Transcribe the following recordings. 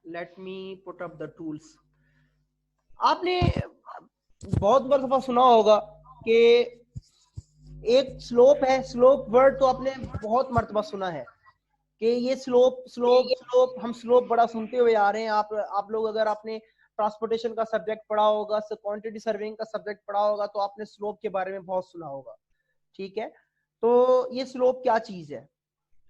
Let me put up the tools. आपने बहुत मरतबा सुना होगा कि एक स्लोप है, स्लोप वर्ड तो आपने बहुत मरतबा सुना है कि ये स्लोप स्लोप स्लोप, हम स्लोप बड़ा सुनते हुए आ रहे हैं। आप लोग अगर आपने ट्रांसपोर्टेशन का सब्जेक्ट पढ़ा होगा, क्वांटिटी सर्विंग का सब्जेक्ट पढ़ा होगा, तो आपने स्लोप के बारे में बहुत सुना होगा। ठीक है, तो ये स्लोप क्या चीज है?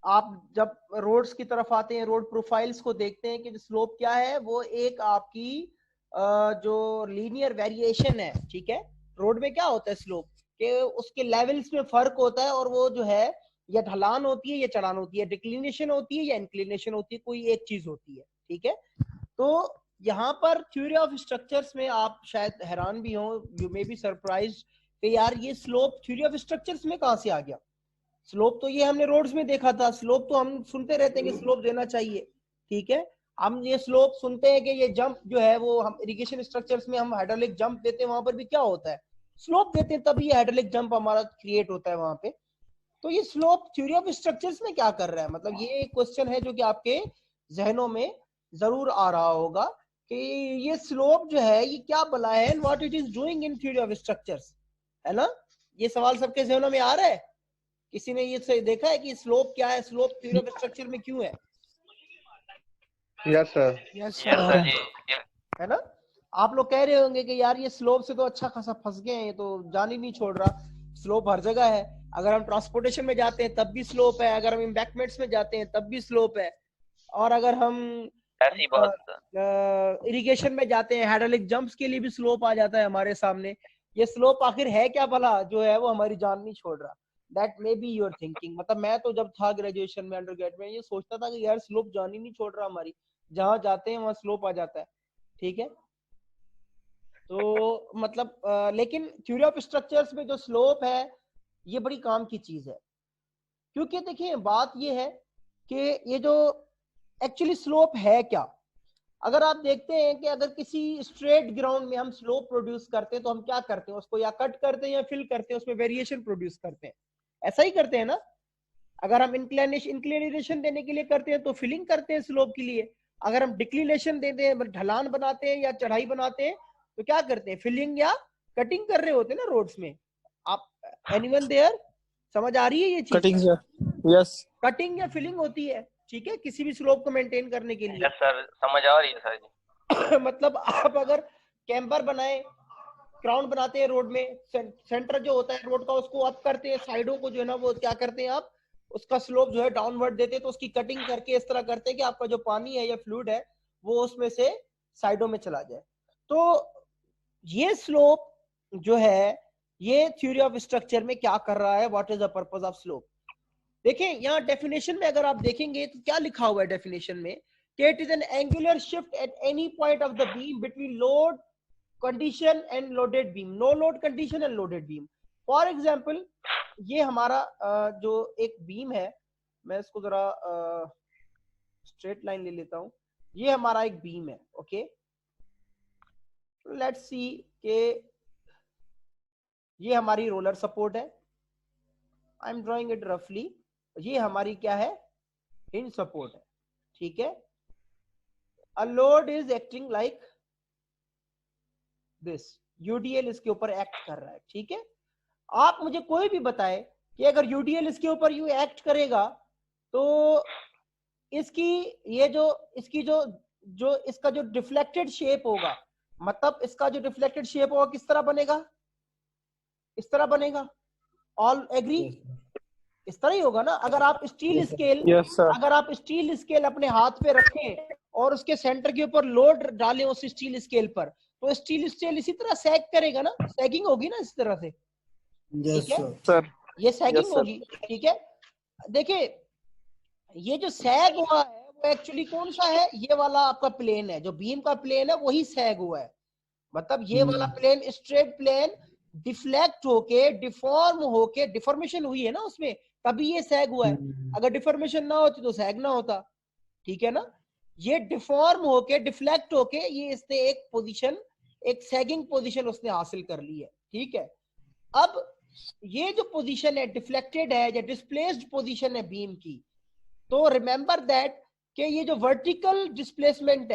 आप जब रोड्स की तरफ आते हैं, रोड प्रोफाइल्स को देखते हैं कि स्लोप क्या है, वो एक आपकी जो लीनियर वेरिएशन है। ठीक है, रोड में क्या होता है स्लोप के, उसके लेवल्स में फर्क होता है, और वो जो है या ढलान होती है या चढ़ान होती है, डिक्लिनेशन होती है या इंक्लिनेशन होती है, कोई एक चीज होती है। ठीक है, तो यहाँ पर थ्योरी ऑफ स्ट्रक्चर्स में आप शायद हैरान भी हो, यू मे बी सरप्राइज्ड कि यार ये स्लोप थ्योरी ऑफ स्ट्रक्चर्स में कहां से आ गया। स्लोप तो ये हमने रोड्स में देखा था, स्लोप तो हम सुनते रहते हैं कि स्लोप देना चाहिए। ठीक है, हम ये स्लोप सुनते हैं कि ये जंप जो है वो हम इरिगेशन स्ट्रक्चर्स में हम हाइड्रोलिक जंप देते हैं, वहां पर भी क्या होता है, स्लोप देते हैं, तभी हाइड्रोलिक जंप हमारा क्रिएट होता है वहां पे। तो ये स्लोप थ्योरी ऑफ स्ट्रक्चर्स में क्या कर रहा है, मतलब ये एक क्वेश्चन है जो कि आपके जहनों में जरूर आ रहा होगा कि ये स्लोप जो है ये क्या भला है, and what it is doing in theory of structures, है ना? ये सवाल सबके जहनों में आ रहा है। किसी ने ये सही देखा है कि स्लोप क्या है, स्लोप थ्योरी ऑफ स्ट्रक्चर में क्यों है? Yes sir. यस सर जी। है ना? आप लोग कह रहे होंगे कि यार ये स्लोप से तो अच्छा खासा फंस गए हैं, ये तो जान ही नहीं छोड़ रहा। स्लोप हर जगह है, अगर हम ट्रांसपोर्टेशन में जाते हैं तब भी स्लोप है, अगर हम एम्बैंकमेंट्स में जाते हैं तब भी स्लोप है, और अगर हम ऐसी बात इरिगेशन में जाते हैं हाइड्रोलिक जंप्स के लिए भी स्लोप आ जाता है हमारे सामने। ये स्लोप आखिर है क्या भला जो है वो हमारी जान नहीं छोड़ रहा? That may be your thinking. मतलब मैं तो जब था ग्रेजुएशन में, अंडर ग्रेड में, ये सोचता था कि यार स्लोप जान ही नहीं छोड़ रहा हमारी, जहां जाते हैं वहां स्लोप आ जाता है। ठीक है, तो मतलब लेकिन थ्योरी ऑफ स्ट्रक्चर्स में जो स्लोप है ये बड़ी काम की चीज है, क्योंकि देखिए बात ये है कि ये जो एक्चुअली स्लोप है क्या। अगर आप देखते हैं कि अगर किसी स्ट्रेट ग्राउंड में हम स्लोप प्रोड्यूस करते हैं तो हम क्या करते हैं, उसको या कट करते हैं या फिल करते हैं, उसमें वेरिएशन प्रोड्यूस करते हैं, ऐसा ही करते हैं ना? अगर हम इंक्लिनेशन देने के लिए करते हैं तो फिलिंग करते हैं स्लोप के लिए, अगर हम डिक्लिनेशन देते हैं, ढलान बनाते हैं या चढ़ाई बनाते हैं, तो क्या करते हैं, फिलिंग या कटिंग कर रहे होते हैं ना रोड्स में। आप एनीवन देयर, समझ आ रही है ये चीज? Cutting sir, yes. कटिंग या फिलिंग होती है, ठीक है, किसी भी स्लोप को मेंटेन करने के लिए। यस सर, समझ आ रही है सर जी। मतलब आप अगर कैंपर बनाए, क्राउन बनाते हैं रोड में, सेंटर जो होता है रोड का उसको अप करते हैं, साइडों को जो है ना वो क्या करते हैं आप, उसका स्लोप जो है डाउनवर्ड देते हैं, तो उसकी कटिंग करके इस तरह करते हैं कि आपका जो पानी है या फ्लूइड है वो उसमें से साइडों में चला जाए। तो ये स्लोप जो है ये थ्योरी ऑफ स्ट्रक्चर में क्या कर रहा है, what is the purpose of slope. देखें यहाँ डेफिनेशन में अगर आप देखेंगे तो क्या लिखा हुआ है डेफिनेशन में कि it is an angular shift at any point of the beam between load condition and loaded beam, no load condition and loaded beam. For example ये हमारा जो एक बीम है, मैं इसको जरा स्ट्रेट लाइन ले लेता हूं, ये हमारा एक बीम है। ओके, लेट्स सी के ये हमारी रोलर सपोर्ट है, आई एम ड्रॉइंग इट रफली, ये हमारी क्या है, हिंज सपोर्ट है। ठीक है, a load is acting like this, UDL इसके ऊपर एक्ट कर रहा है। ठीक है, आप मुझे कोई भी बताए कि अगर यूडीएल इसके ऊपर यू एक्ट करेगा तो इसकी ये जो इसकी जो जो इसका जो डिफ्लेक्टेड शेप होगा, मतलब इसका जो डिफ्लेक्टेड शेप होगा किस तरह बनेगा, इस तरह बनेगा। All agree? इस तरह ही होगा ना। अगर आप स्टील स्केल, यस सर। अगर आप स्टील स्केल अपने हाथ पे रखें और उसके सेंटर के ऊपर लोड डालें उस स्टील स्केल पर, तो स्टील स्केल इसी तरह सैग करेगा ना, सैगिंग होगी ना इस तरह से। ठीक है सर, ये सैगिंग Yes, sir. होगी। ठीक है, देखिए ये जो सैग हुआ है वो एक्चुअली कौन सा है, ये वाला आपका प्लेन है, जो बीम का प्लेन है वही सैग हुआ है। मतलब ये वाला प्लेन स्ट्रेट प्लेन डिफ्लेक्ट होके डिफॉर्म होके, डिफॉर्मेशन हुई है ना उसमें, तभी ये सैग हुआ है। अगर डिफॉर्मेशन ना होती तो सैग ना होता। ठीक है ना, ये डिफॉर्म होके डिफ्लेक्ट होके ये इसने एक पोजीशन, एक सैगिंग पोजीशन उसने हासिल कर ली है। ठीक है, अब ये जो पोजीशन है डिफ्लेक्टेड है या डिस्प्लेस्ड पोजीशन है बीम की, तो रिमेंबर दैट कि ये जो वर्टिकल डिस्प्लेसमेंट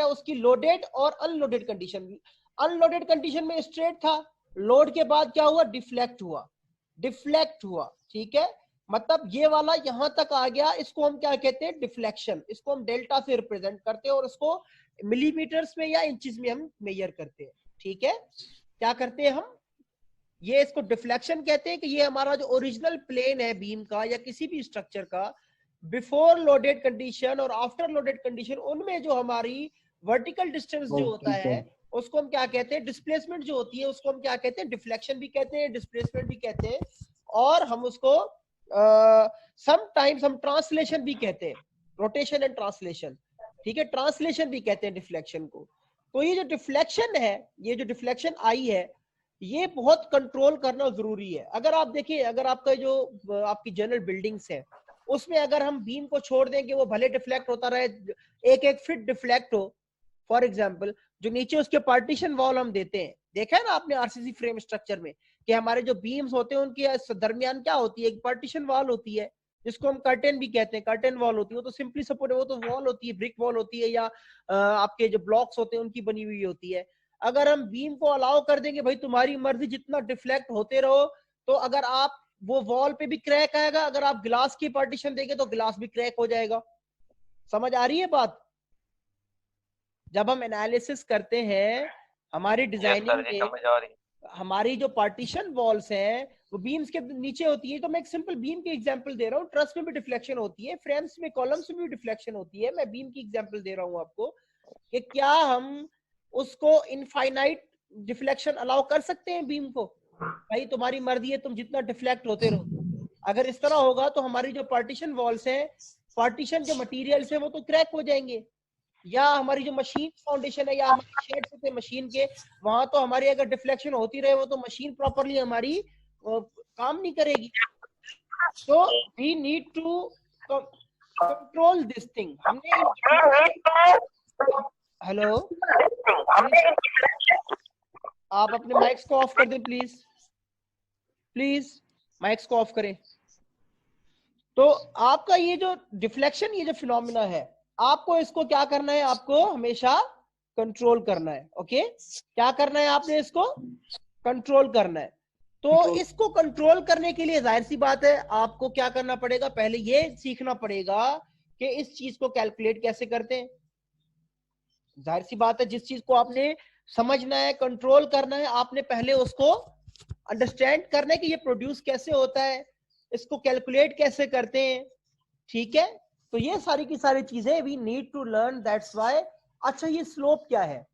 है उसकी लोडेड और अनलोडेड कंडीशन। अनलोडेड कंडीशन में स्ट्रेट था, लोड के बाद क्या हुआ, डिफ्लेक्ट हुआ। ठीक है, मतलब ये वाला यहां तक आ गया, इसको हम क्या कहते हैं, डिफ्लेक्शन। इसको हम डेल्टा से रिप्रेजेंट करते हैं और इसको मिलीमीटर्स में या इंचेस में हम मेजर करते हैं। ठीक है, क्या करते हैं हम, ये इसको डिफ्लेक्शन कहते हैं कि ये हमारा जो ओरिजिनल प्लेन है बीम का या किसी भी स्ट्रक्चर का, बिफोर लोडेड कंडीशन और आफ्टर लोडेड कंडीशन, उनमें जो हमारी वर्टिकल डिस्टेंस जो होता है उसको हम क्या कहते हैं, डिस्प्लेसमेंट जो होती है उसको हम क्या कहते हैं, डिफ्लेक्शन भी कहते हैं, डिस्प्लेसमेंट भी कहते हैं, और हम उसको समटाइम्स हम ट्रांसलेशन भी कहते हैं, रोटेशन एंड ट्रांसलेशन। ठीक है, ट्रांसलेशन भी कहते हैं डिफ्लेक्शन को। तो ये जो डिफ्लेक्शन है, ये जो डिफ्लेक्शन आई है, ये बहुत कंट्रोल करना जरूरी है। अगर आप देखिए, अगर आपका जो आपकी जनरल बिल्डिंग्स है उसमें अगर हम बीम को छोड़ दें कि वो भले डिफ्लेक्ट होता रहे, एक एक फिट डिफ्लेक्ट हो, फॉर एग्जांपल जो नीचे उसके पार्टीशन वॉल हम देते हैं, देखा है ना आपने आरसीसी फ्रेम स्ट्रक्चर में कि हमारे जो बीम्स होते हैं उनके दरमियान क्या होती है, एक पार्टीशन वॉल होती है जिसको हम कर्टेन भी कहते हैं, कर्टेन वॉल होती है। वो तो सिंपली सपोर्ट, वो तो वॉल होती है, ब्रिक वॉल होती है, या आपके जो ब्लॉक्स होते हैं उनकी बनी हुई होती है। अगर हम बीम को अलाउ कर देंगे भाई तुम्हारी मर्जी जितना डिफ्लेक्ट होते रहो, तो अगर आप वो वॉल पे भी क्रैक आएगा, अगर आप ग्लास की पार्टीशन देंगे तो ग्लास भी क्रैक हो जाएगा। समझ आ रही है बात? जब हम एनालिसिस करते हैं हमारी डिजाइनिंग में, हमारी जो पार्टीशन वॉल्स हैं वो बीम्स के नीचे होती है, तो मैं एक सिंपल बीम की एग्जांपल दे रहा हूँ। ट्रस में भी डिफ्लेक्शन होती है, फ्रेम्स में, कॉलम्स में भी डिफ्लेक्शन होती है। मैं बीम की एग्जांपल दे रहा हूँ आपको कि क्या हम उसको इनफाइनाइट डिफ्लेक्शन अलाउ कर सकते हैं बीम को? भाई तुम्हारी मर्जी है, तुम जितना डिफ्लेक्ट होते रहो। अगर इस तरह होगा तो हमारी जो पार्टीशन वॉल्स हैं, पार्टीशन जो मटेरियल्स हैं वो तो क्रैक हो जाएंगे, या हमारी जो मशीन फाउंडेशन है या हमारे शेड्स होते हैं मशीन के, वहां तो हमारी अगर डिफ्लेक्शन होती रहे वो तो मशीन प्रॉपरली हमारी काम नहीं करेगी। तो we need to control this thing. हमने हेलो, आप अपने माइक्स को ऑफ कर दें प्लीज, माइक्स को ऑफ करें। तो आपका ये जो डिफ्लेक्शन, ये जो फिनोमिना है, आपको इसको क्या करना है, आपको हमेशा कंट्रोल करना है। ओके, क्या करना है, आपने इसको कंट्रोल करना है। तो इसको कंट्रोल करने के लिए जाहिर सी बात है आपको क्या करना पड़ेगा, पहले ये सीखना पड़ेगा कि इस चीज को कैलकुलेट कैसे करते हैं। जाहिर सी बात है जिस चीज को आपने समझना है, कंट्रोल करना है, आपने पहले उसको अंडरस्टैंड करना है कि ये प्रोड्यूस कैसे होता है, इसको कैलकुलेट कैसे करते हैं। ठीक है, तो ये सारी की सारी चीजें we need to learn, that's why. अच्छा, ये स्लोप क्या है?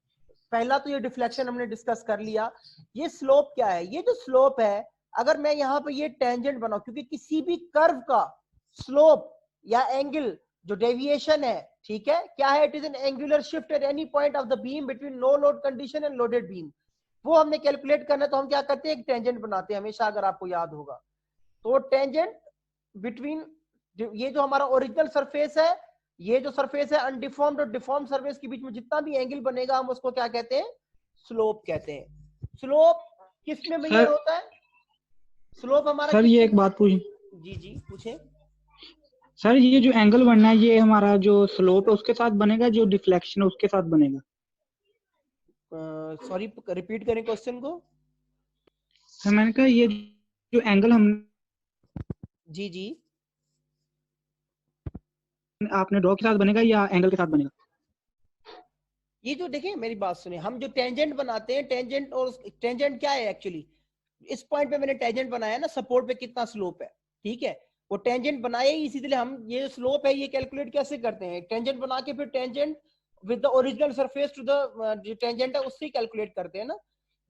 पहला तो ये डिफ्लेक्शन हमने डिस्कस कर लिया। ये स्लोप क्या है? ये जो स्लोप है, अगर मैं यहाँ पे ये टेंजेंट बनाऊं, क्योंकि किसी भी कर्व का स्लोप या एंगल जो डेविएशन है, ठीक है, क्या है, it is an angular shift at any point of the beam between no load condition and loaded beam. वो हमने कैलकुलेट करना है, तो हम क्या करते हैं, एक टेंजेंट बनाते हैं हमेशा, अगर आपको याद होगा। तो टेंजेंट बिटवीन ये जो हमारा ओरिजिनल सरफेस है, ये जो सरफेस है अनडिफॉर्म्ड और डिफॉर्म्ड सरफेस के बीच में जितना भी एंगल बनेगा, हम उसको क्या कहते हैं, स्लोप कहते हैं। स्लोप किस में मेजर होता है? स्लोप हमारा सर ये एक बात पूछ, जी पूछे सर ये जो एंगल बनना है ये हमारा जो स्लोप है उसके साथ बनेगा, जो डिफ्लेक्शन है उसके साथ बनेगा? सॉरी, रिपीट करें क्वेश्चन को। सर मैंने कहा ये जो एंगल हम जी आपने ड्रॉ के साथ बनेगा या एंगल के साथ बनेगा? ये जो देखिए मेरी बात सुनिए, हम जो टेंजेंट बनाते हैं, टेंजेंट, और टेंजेंट क्या है एक्चुअली, इस पॉइंट पे मैंने टेंजेंट बनाया ना, सपोर्ट पे कितना स्लोप है, ठीक है, वो टेंजेंट बनाया ही इसीलिए हम ये स्लोप है ये कैलकुलेट कैसे करते हैं, टेंजेंट बना के फिर tangent with the original surface to the जो टेंजेंट है उससे कैलकुलेट करते हैं ना।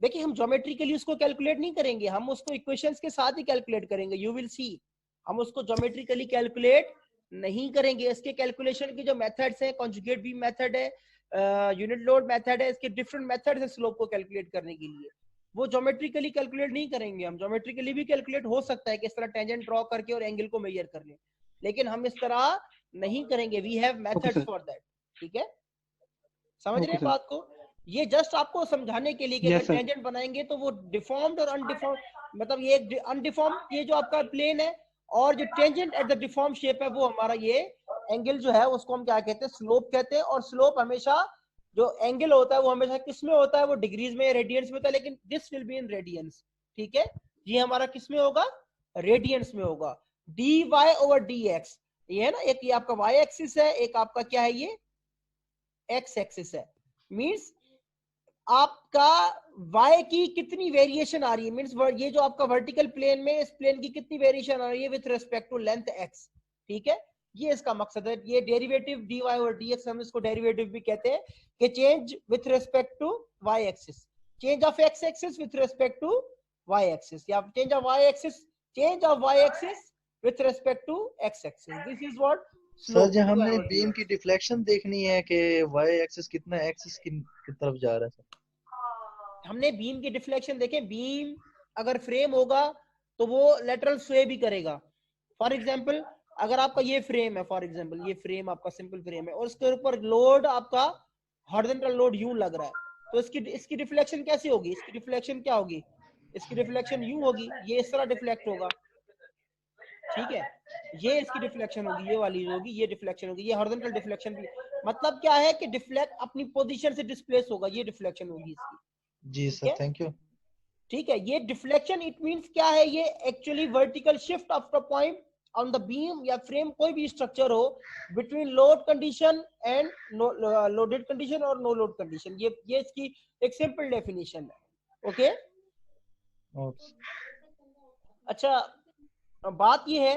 देखिए हम ज्योमेट्रिकली उसको कैलकुलेट नहीं करेंगे, हम उसको इक्वेशंस के साथ ही कैलकुलेट करेंगे, यू विल सी। हम उसको ज्योमेट्रिकली कैलकुलेट नहीं करेंगे। इसके कैलकुलेशन के जो मेथड्स हैं, कॉन्जुगेट बीम मेथड है, यूनिट लोड मेथड है, इसके डिफरेंट मेथड्स है स्लोप को कैलकुलेट करने के लिए। वो ज्योमेट्रिकली कैलकुलेट नहीं करेंगे हम, ज्योमेट्रिकली भी कैलकुलेट हो सकता है कि इस तरह टेंजेंट ड्रॉ करके और एंगल को मेजर कर लें, लेकिन हम इस तरह नहीं करेंगे, we have methods for that. ठीक है, समझ रहे हैं बात को? ये जस्ट आपको समझाने के लिए कि अगर टेंजेंट बनाएंगे तो वो डिफॉर्म्ड और अनडिफॉर्म्ड, मतलब ये अनडिफॉर्म्ड ये जो आपका प्लेन है, और जो tangent at the deform shape है वो हमारा ये एंगल जो है उसको हम क्या कहते हैं, स्लोप कहते हैं। और स्लोप हमेशा जो एंगल होता है वो हमेशा किस में होता है, वो डिग्रीज में, रेडियंस में होता है, लेकिन this will be in radiance. ठीक है, ये हमारा किस में होगा, रेडियंस में होगा। D Y over D X, ये है ना, एक ये आपका वाई एक्सिस है, एक आपका क्या है, ये एक्स एक्सिस है। मीन्स आपका y की कितनी वेरिएशन आ रही है, मींस ये जो आपका वर्टिकल प्लेन में, इस प्लेन की कितनी वेरिएशन आ रही है with respect to length x। ठीक है, ये इसका मकसद है। ये डेरिवेटिव dy और dx, हम इसको डेरिवेटिव भी कहते हैं कि change with respect to y axis, change of x axis with respect to y axis, या change of y axis with respect to x axis. This is what sir जब हमने बीम की डिफ्लेक्शन देखनी है कि वाई एक्सिस कितना axis की तरफ जा रहा है सर, हमने बीम की डिफ्लेक्शन देखे। बीम अगर फ्रेम होगा तो वो लेटरल स्वे भी करेगा। फॉर एग्जांपल अगर आपका ये फ्रेम है, फॉर एग्जांपल ये फ्रेम आपका सिंपल फ्रेम है और उसके ऊपर लोड आपका हॉरिजॉन्टल लोड यूं लग रहा है, तो इसकी डिफ्लेक्शन कैसे होगी, इसकी डिफ्लेक्शन क्या होगी, इसकी डिफ्लेक्शन यूं होगी, ये इस तरह डिफ्लेक्ट होगा। ठीक है, ये इसकी डिफ्लेक्शन होगी, ये वाली जो होगी ये डिफ्लेक्शन होगी, ये हॉरिजॉन्टल डिफ्लेक्शन भी। मतलब क्या है कि डिफ्लेक्ट अपनी पोजीशन से डिस्प्लेस होगा, ये डिफ्लेक्शन होगी इसकी। जी सर, थैंक यू। ठीक है, ये डिफ्लेक्शन इट मींस क्या है, ये actually vertical shift of the point on the beam या फ्रेम, कोई भी स्ट्रक्चर हो, between load condition and loaded condition और नो लोड कंडीशन। ये इसकी एक सिंपल डेफिनेशन है। ओके, अच्छा बात ये है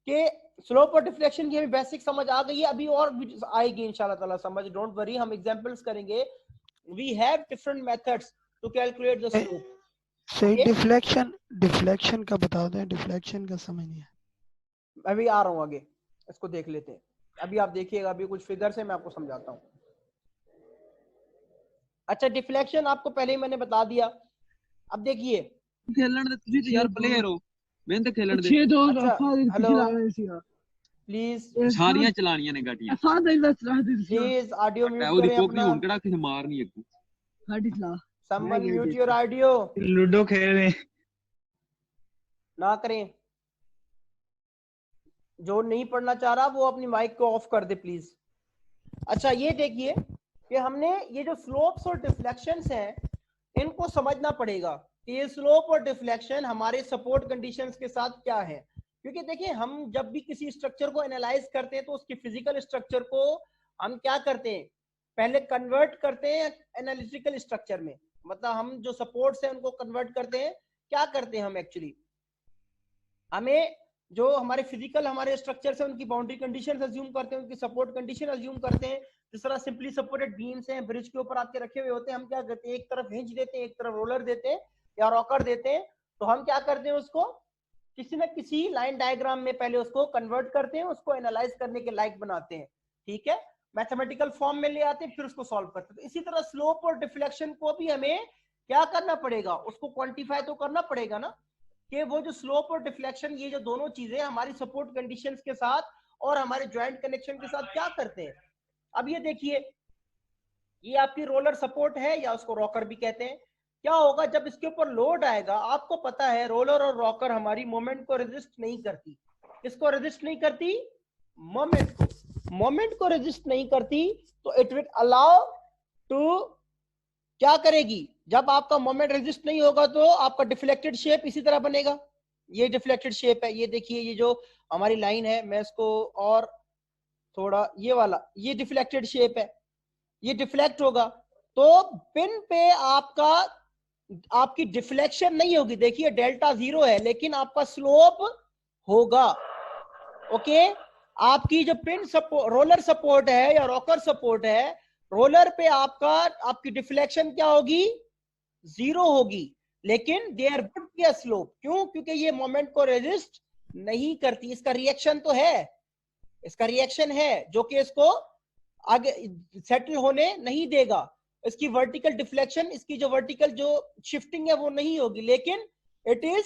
कि स्लोप और डिफ्लेक्शन की हमें बेसिक समझ आ गई है, अभी और भी आएगी इंशाल्लाह ताला समझ, डोंट वरी, हम एग्जांपल्स करेंगे। We have different methods to calculate the slope. सही, डिफ्लेक्शन का बता दें, डिफ्लेक्शन का समझ नहीं है। अभी आ रहा हूँ आगे, इसको देख लेते हैं। अभी आप देखिएगा, अभी कुछ फिगर से मैं आपको समझाता हूँ। अच्छा, डिफ्लेक्शन आपको पहले ही मैंने बता दिया। अब देखिए, खेलन दे, तुसी तो यार प्लेयर हो, मैं तो खेलन दे। 6-2 हेलो प्लीज, सारियां चलानियां ने गाड़ियां। प्लीज ऑडियो म्यूट ओदी करें पोकरी अपना। हुन केड़ा किसे मारनी है। गाड़ी चला, someone mute your audio, ludo खेल रहे हैं। ना करें। जो नहीं पढ़ना चाह रहा वो अपनी माइक को ऑफ कर दे प्लीज। अच्छा, ये देखिए कि हमने ये जो स्लोप्स और डिफ्लेक्शंस हैं इनको समझना पड़ेगा कि ये स्लोप और डिफ्लेक्शन हमारे सपोर्ट कंडीशंस के साथ क्या है। क्योंकि देखिए, हम जब भी किसी स्ट्रक्चर को एनालाइज करते हैं तो उसकी फिजिकल स्ट्रक्चर को हम क्या करते हैं, पहले कन्वर्ट करते हैं एनालिटिकल स्ट्रक्चर में। मतलब हम जो सपोर्ट्स हैं उनको कन्वर्ट करते हैं, क्या करते हैं हम एक्चुअली, हमें जो हमारे फिजिकल हमारे स्ट्रक्चर है उनकी बाउंड्री कंडीशंस अज्यूम करते हैं, उनकी सपोर्ट कंडीशन अज्यूम करते हैं। जिस तरह सिंपली सपोर्टेड बीम्स हैं, ब्रिज के ऊपर आपके रखे हुए होते हैं, हम क्या करते हैं, एक तरफ हिंज देते हैं, एक तरफ रोलर देते हैं या रॉकर देते हैं। तो हम क्या करते हैं, उसको किसी न किसी लाइन डायग्राम में पहले उसको कन्वर्ट करते हैं, उसको एनालाइज करने के लायक बनाते हैं। ठीक है, मैथमेटिकल फॉर्म में ले आते हैं, फिर उसको सॉल्व करते हैं। तो इसी तरह स्लोप और डिफ्लेक्शन को भी हमें क्या करना पड़ेगा, उसको क्वांटिफाई तो करना पड़ेगा ना, कि वो जो स्लोप और डिफ्लेक्शन, ये जो दोनों चीजें हमारी सपोर्ट कंडीशंस के साथ और हमारे ज्वाइंट कनेक्शन के साथ क्या करते हैं। अब ये देखिए, ये आपकी रोलर सपोर्ट है या उसको रॉकर भी कहते हैं। क्या होगा जब इसके ऊपर लोड आएगा, आपको पता है रोलर और रॉकर हमारी मोमेंट को रेजिस्ट नहीं करती। किसको रेजिस्ट नहीं करती, मोमेंट को। मोमेंट को रेजिस्ट नहीं करती, तो इट विल अलाउ टू, क्या करेगी, जब आपका मोमेंट रेजिस्ट नहीं होगा तो आपका डिफ्लेक्टेड शेप इसी तरह बनेगा। ये डिफ्लेक्टेड शेप है, ये देखिए, ये जो हमारी लाइन है, मैं इसको और थोड़ा, ये वाला, ये डिफ्लेक्टेड शेप है, ये डिफ्लेक्ट होगा। तो पिन पे आपकी डिफ्लेक्शन नहीं होगी। देखिए डेल्टा 0 है, लेकिन आपका स्लोप होगा। ओके, आपकी जो पिन सपोर्ट, रोलर सपोर्ट है या रॉकर सपोर्ट है, रोलर पे आपकी डिफ्लेक्शन क्या होगी, 0 होगी, लेकिन there would be a slope. क्यों, क्योंकि ये मोमेंट को रेजिस्ट नहीं करती। इसका रिएक्शन तो है, इसका रिएक्शन है जो कि इसको आगे सेटल होने नहीं देगा। इसकी वर्टिकल डिफ्लेक्शन, इसकी जो वर्टिकल जो शिफ्टिंग है वो नहीं होगी, लेकिन इट इज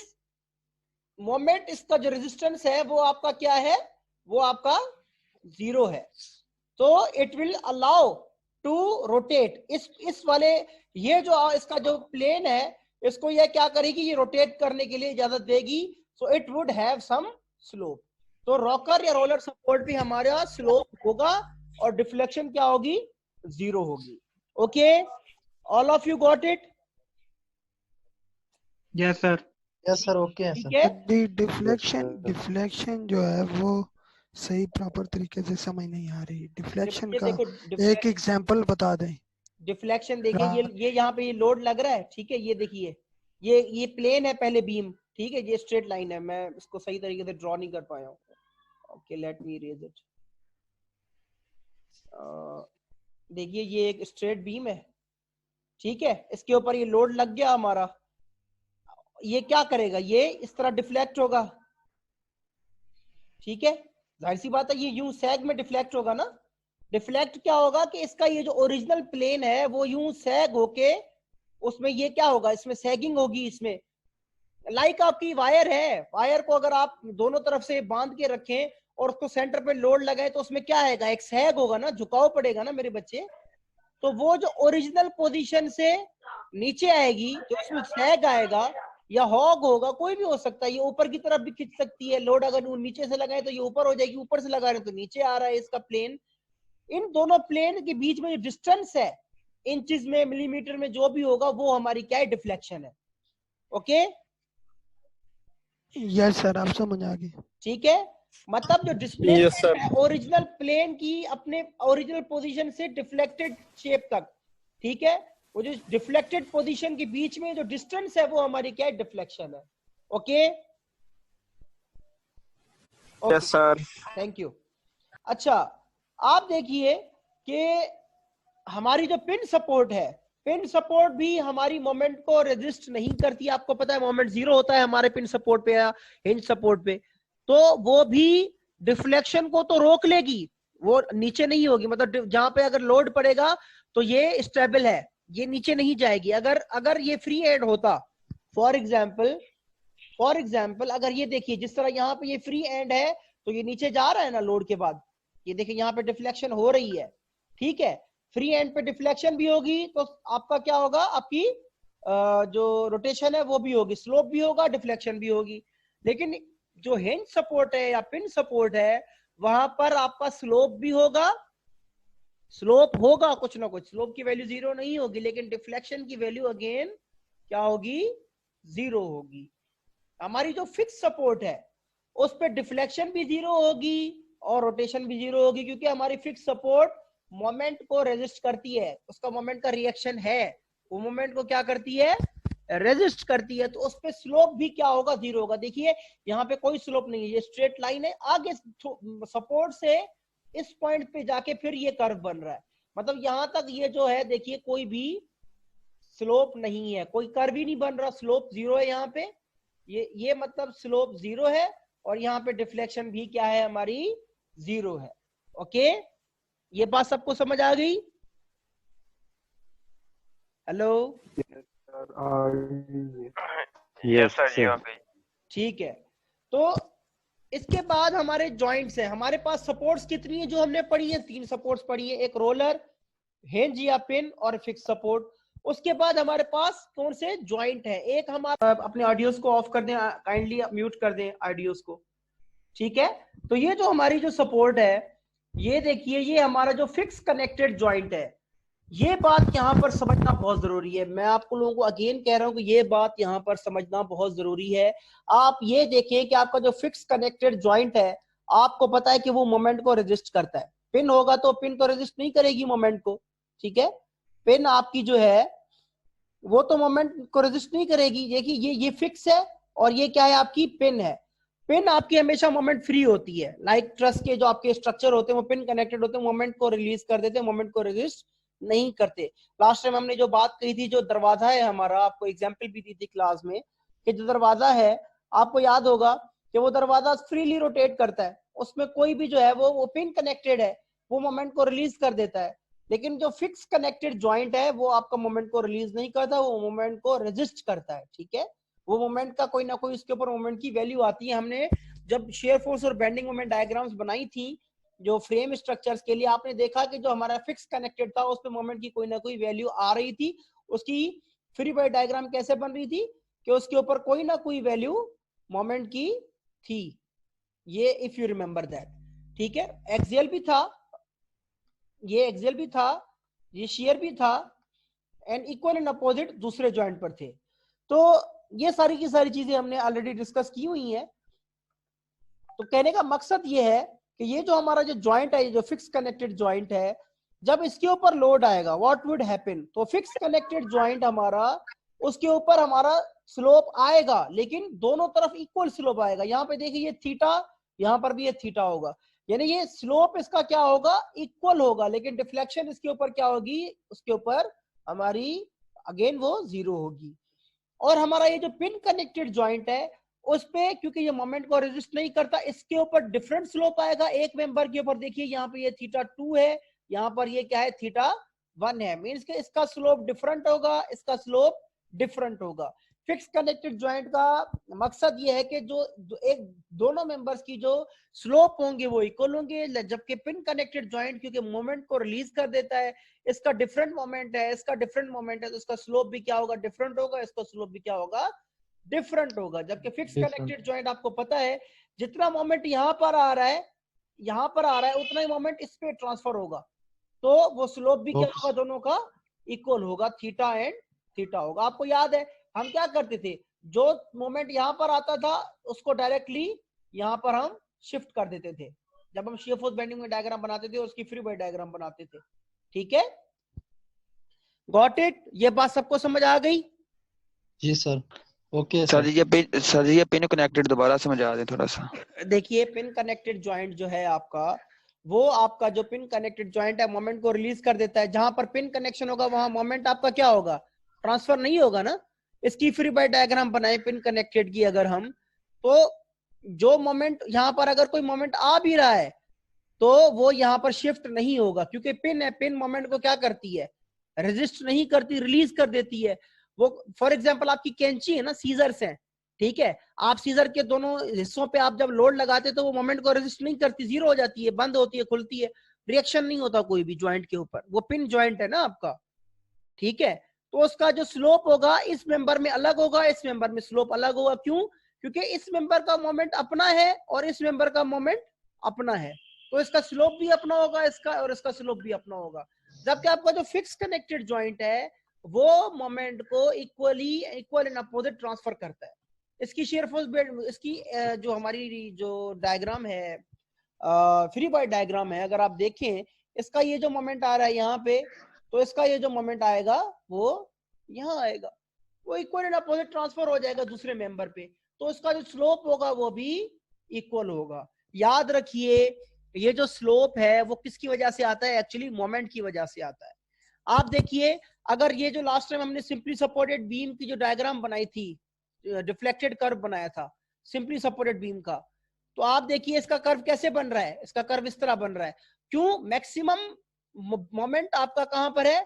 मोमेंट, इसका जो रेजिस्टेंस है वो आपका क्या है, वो आपका 0 है। तो it will allow to rotate. इस वाले, ये जो इसका जो प्लेन है, इसको ये क्या करेगी, ये रोटेट करने के लिए इजाजत देगी। So it would have some slope. तो रॉकर या रोलर सपोर्ट भी हमारा स्लोप होगा और डिफ्लेक्शन क्या होगी, 0 होगी। Okay, all of you got it? Yes sir. Yes sir, okay है ठीक सर। है, दी डिफ्लेक्शन जो है वो सही प्रॉपर तरीके से समझ नहीं आ रही। डिफ्लेक्शन ये का देखो एक एग्जांपल बता दें। डिफ्लेक्शन देखिए, ये यहाँ पे ये लोड लग रहा है, ठीक है, ये देखिए ये प्लेन है पहले बीम, ठीक है, ये स्ट्रेट लाइन है, मैं इसको सही तरीके से ड्रॉ नहीं कर पाया हूँ। Okay, let me erase it. देखिए ये एक स्ट्रेट बीम है, ठीक है, इसके ऊपर ये लोड लग गया हमारा, ये क्या करेगा, ये इस तरह डिफ्लेक्ट होगा, ठीक है, जाहिर सी बात है ये यूं सैग में डिफ्लेक्ट होगा ना। डिफ्लेक्ट क्या होगा कि इसका ये जो ओरिजिनल प्लेन है वो यूं सैग होके उसमें ये क्या होगा, इसमें सैगिंग होगी, इसमें लाइक आपकी वायर है, वायर को अगर आप दोनों तरफ से बांध के रखें और उसको सेंटर पे लोड लगाए तो उसमें क्या आएगा, एक सैग होगा ना, झुकाव पड़ेगा ना मेरे बच्चे। तो वो जो ओरिजिनल पोजीशन से नीचे आएगी तो उसमें सैग आएगा या हॉग होगा, कोई भी हो सकता है, ये ऊपर की तरफ भी खिंच सकती है, लोड अगर नीचे से लगाए तो ये ऊपर हो जाएगी, ऊपर से लगा रहे तो नीचे आ रहा है इसका प्लेन। इन दोनों प्लेन के बीच में जो डिस्टेंस है इंचेस में, मिलीमीटर में, जो भी होगा वो हमारी क्या है, डिफ्लेक्शन है। ओके, यस सर, आप समझ आ गए। ठीक है, मतलब जो डिस्प्लेसमेंट है ओरिजिनल प्लेन की अपने ओरिजिनल पोजीशन से डिफ्लेक्टेड शेप तक, ठीक है, वो जो डिफ्लेक्टेड पोजीशन के बीच में जो डिस्टेंस है वो हमारी क्या है, डिफ्लेक्शन है। Okay, yes sir. Thank you. अच्छा, आप देखिए कि हमारी जो पिन सपोर्ट है, पिन सपोर्ट भी हमारी मोमेंट को रेजिस्ट नहीं करती। आपको पता है मोमेंट 0 होता है हमारे पिन सपोर्ट पे या हिंज सपोर्ट पे, तो वो भी डिफ्लेक्शन को तो रोक लेगी, वो नीचे नहीं होगी, मतलब जहां पे अगर लोड पड़ेगा तो ये स्टेबल है, ये नीचे नहीं जाएगी। अगर ये फ्री एंड होता, फॉर एग्जाम्पल अगर ये देखिए जिस तरह यहाँ पे ये फ्री एंड है तो ये नीचे जा रहा है ना लोड के बाद, ये देखिए यहाँ पे डिफ्लेक्शन हो रही है, ठीक है, फ्री एंड पे डिफ्लेक्शन भी होगी तो आपका क्या होगा, आपकी जो रोटेशन है वो भी होगी, स्लोप भी होगा, डिफ्लेक्शन भी होगी। लेकिन जो हिंज सपोर्ट है या पिन सपोर्ट है वहां पर आपका स्लोप भी होगा, स्लोप होगा कुछ ना कुछ, स्लोप की वैल्यू 0 नहीं होगी, लेकिन डिफ्लेक्शन की वैल्यू अगेन क्या होगी, 0 होगी। हमारी जो फिक्स सपोर्ट है उस पर डिफ्लेक्शन भी 0 होगी और रोटेशन भी 0 होगी, क्योंकि हमारी फिक्स सपोर्ट मोमेंट को रेजिस्ट करती है, उसका मोमेंट का रिएक्शन है, वो मोमेंट को क्या करती है, रेजिस्ट करती है, तो उस पे स्लोप भी क्या होगा, 0 होगा। देखिए यहाँ पे कोई स्लोप नहीं है, ये स्ट्रेट लाइन है, आगे सपोर्ट से इस पॉइंट पे जाके फिर ये कर्व बन रहा है, मतलब यहां तक ये जो है देखिए कोई भी स्लोप नहीं है, कोई कर्व ही नहीं बन रहा, स्लोप 0 है यहाँ पे, ये मतलब स्लोप 0 है और यहाँ पे डिफ्लेक्शन भी क्या है, हमारी 0 है। ओके, ये बात सबको समझ आ गई? हेलो, यस सर जी, ओके। ठीक है, तो इसके बाद हमारे जॉइंट्स हैं, हमारे पास सपोर्ट्स कितनी है जो हमने पढ़ी है, 3 सपोर्ट्स पढ़ी है, एक रोलर, हिंज या पिन और फिक्स सपोर्ट। उसके बाद हमारे पास कौन से जॉइंट है, एक हमारा, अपने ऑडियोस को ऑफ कर दें, काइंडली म्यूट कर दें ऑडियोस को, ठीक है। तो ये जो हमारी जो सपोर्ट है, ये देखिए ये हमारा जो फिक्स कनेक्टेड जॉइंट है, ये बात यहाँ पर समझना बहुत जरूरी है। मैं आपको लोगों को अगेन कह रहा हूं कि ये बात यहाँ पर समझना बहुत जरूरी है। आप ये देखें कि आपका जो फिक्स कनेक्टेड जॉइंट है, आपको पता है कि वो मोमेंट को रेजिस्ट करता है, पिन होगा तो पिन को रेजिस्ट नहीं करेगी मोमेंट को, ठीक है, पिन आपकी जो है वो तो मोमेंट को रेजिस्ट नहीं करेगी। देखिए ये फिक्स है और ये क्या है, आपकी पिन है। पिन आपकी हमेशा मोमेंट फ्री होती है, लाइक ट्रस के जो आपके स्ट्रक्चर होते हैं वो पिन कनेक्टेड होते हैं, मोमेंट को रिलीज कर देते हैं, मोमेंट को रेजिस्ट नहीं करते। लास्ट टाइम हमने जो बात कही थी, जो दरवाजा है हमारा, आपको एग्जांपल भी दी थी क्लास में कि जो दरवाजा है, आपको याद होगा कि वो दरवाजा फ्रीली रोटेट करता है, उसमें कोई भी जो है वो पिन कनेक्टेड है, वो मोमेंट को रिलीज कर देता है। लेकिन जो फिक्स कनेक्टेड जॉइंट है वो आपका मोमेंट को रिलीज नहीं करता, वो मोमेंट को रेजिस्ट करता है, ठीक है। वो मोमेंट का कोई ना कोई उसके ऊपर मोमेंट की वैल्यू आती है। हमने जब शेयर फोर्स और बेंडिंग मोमेंट डायग्राम्स बनाई थी जो फ्रेम स्ट्रक्चर्स के लिए, आपने देखा कि जो हमारा फिक्स कनेक्टेड था उस पे मोमेंट की कोई ना कोई वैल्यू आ रही थी। उसकी फ्री बॉडी डायग्राम कैसे बन रही थी कि उसके ऊपर कोई ना कोई वैल्यू मोमेंट की थी, ये इफ यू रिमेंबर दैट, ठीक है। एक्सियल भी था, ये एक्सियल भी था, ये शेयर भी था, एंड इक्वल एंड अपोजिट दूसरे जॉइंट पर थे। तो ये सारी की सारी चीजें हमने ऑलरेडी डिस्कस की हुई है। तो कहने का मकसद ये है कि ये जो हमारा जो जॉइंट है, जो फिक्स कनेक्टेड जॉइंट है, जब इसके ऊपर लोड आएगा व्हाट वुड हैपन, तो फिक्स कनेक्टेड जॉइंट हमारा, उसके ऊपर हमारा स्लोप आएगा, लेकिन दोनों तरफ इक्वल स्लोप आएगा। यहाँ पे देखिए ये थीटा, यहाँ पर भी ये थीटा होगा, यानी ये स्लोप इसका क्या होगा, इक्वल होगा, लेकिन डिफ्लेक्शन इसके ऊपर क्या होगी, उसके ऊपर हमारी अगेन वो 0 होगी। और हमारा ये जो पिन कनेक्टेड जॉइंट है उस पे, क्योंकि ये मोमेंट को रेजिस्ट नहीं करता, इसके ऊपर डिफरेंट स्लोप आएगा। एक मेंबर के ऊपर देखिए यहाँ पे ये थीटा 2 है, यहाँ पर ये क्या है, थीटा 1 है, मींस के इसका स्लोप डिफरेंट होगा, इसका स्लोप डिफरेंट होगा। फिक्स कनेक्टेड जॉइंट का मकसद ये है कि जो एक दोनों मेंबर्स की जो स्लोप होंगे वो इक्वल होंगे, जबकि पिन कनेक्टेड जॉइंट क्योंकि मोमेंट को रिलीज कर देता है, इसका डिफरेंट मोमेंट है, इसका डिफरेंट मोमेंट है, तो इसका स्लोप भी क्या होगा, डिफरेंट होगा, इसका स्लोप भी क्या होगा, डिफरेंट होगा। जबकि फिक्स कनेक्टेड जॉइंट आपको पता है जितना मोमेंट यहाँ पर आ रहा है, यहाँ पर आ रहा है, उतना ही मोमेंट इस पे ट्रांसफर होगा, तो वो स्लोप भी क्या होगा, दोनों का इक्वल होगा, थीटा एंड थीटा होगा। आपको याद है हम क्या करते थे, जो मोमेंट यहाँ पर आता था उसको डायरेक्टली यहाँ पर हम शिफ्ट कर देते थे, जब हम शियर फोर्स बेंडिंग में डायग्राम बनाते थे, उसकी फ्री बॉडी डायग्राम बनाते थे, ठीक है। गॉट इट, ये बात सबको समझ आ गई? जी सर, ओके सर ये पिन कनेक्टेड दोबारा समझा दें थोड़ा सा। देखिए पिन कनेक्टेड जॉइंट जो है आपका, वो आपका जो पिन कनेक्टेड जॉइंट है मोमेंट को रिलीज कर देता है। जहां पर पिन कनेक्शन होगा वहां मोमेंट आपका क्या होगा, ट्रांसफर नहीं होगा ना। इसकी फ्री बॉडी डायग्राम बनाए पिन कनेक्टेड की अगर हम, तो जो मोमेंट यहाँ पर अगर कोई मोमेंट आ भी रहा है तो वो यहाँ पर शिफ्ट नहीं होगा, क्योंकि पिन है, पिन मोमेंट को क्या करती है, रेजिस्ट नहीं करती, रिलीज कर देती है। वो फॉर एग्जांपल आपकी कैंची है ना, सीजर्स हैं, ठीक है, आप सीजर के दोनों हिस्सों पे आप जब लोड लगाते तो वो मोमेंट को रेजिस्ट नहीं करती, 0 हो जाती है, बंद होती है, खुलती है, रिएक्शन नहीं होता कोई भी जॉइंट के ऊपर, वो पिन जॉइंट है ना आपका, ठीक है। तो उसका जो स्लोप होगा इस मेंबर में अलग होगा, इस मेंबर में स्लोप अलग होगा। क्यों? क्योंकि इस मेंबर का मोमेंट अपना है और इस मेंबर का मोमेंट अपना है, तो इसका स्लोप भी अपना होगा, इसका और इसका स्लोप भी अपना होगा। जबकि आपका जो फिक्स कनेक्टेड जॉइंट है वो मोमेंट को इक्वल एंड अपोजिट ट्रांसफर करता है। इसकी शेयर फोर्स, इसकी जो हमारी जो डायग्राम है, फ्री बॉडी डायग्राम है, अगर आप देखें इसका ये जो मोमेंट आ रहा है यहाँ पे, तो इसका ये जो मोमेंट आएगा वो यहाँ आएगा, वो इक्वल एंड अपोजिट ट्रांसफर हो जाएगा दूसरे मेंबर पे, तो इसका जो स्लोप होगा वो भी इक्वल होगा। याद रखिए ये जो स्लोप है वो किसकी वजह से आता है, एक्चुअली मोमेंट की वजह से आता है। आप देखिए अगर ये जो लास्ट टाइम हमने सिंपली सपोर्टेड बीम की जो डायग्राम बनाई थी, डिफ्लेक्टेड कर्व बनाया था सिंपली सपोर्टेड बीम का, तो आप देखिए इसका कर्व कैसे बन रहा है, इसका कर्व इस तरह बन रहा है। क्यों? मैक्सिमम मोमेंट आपका कहां पर है,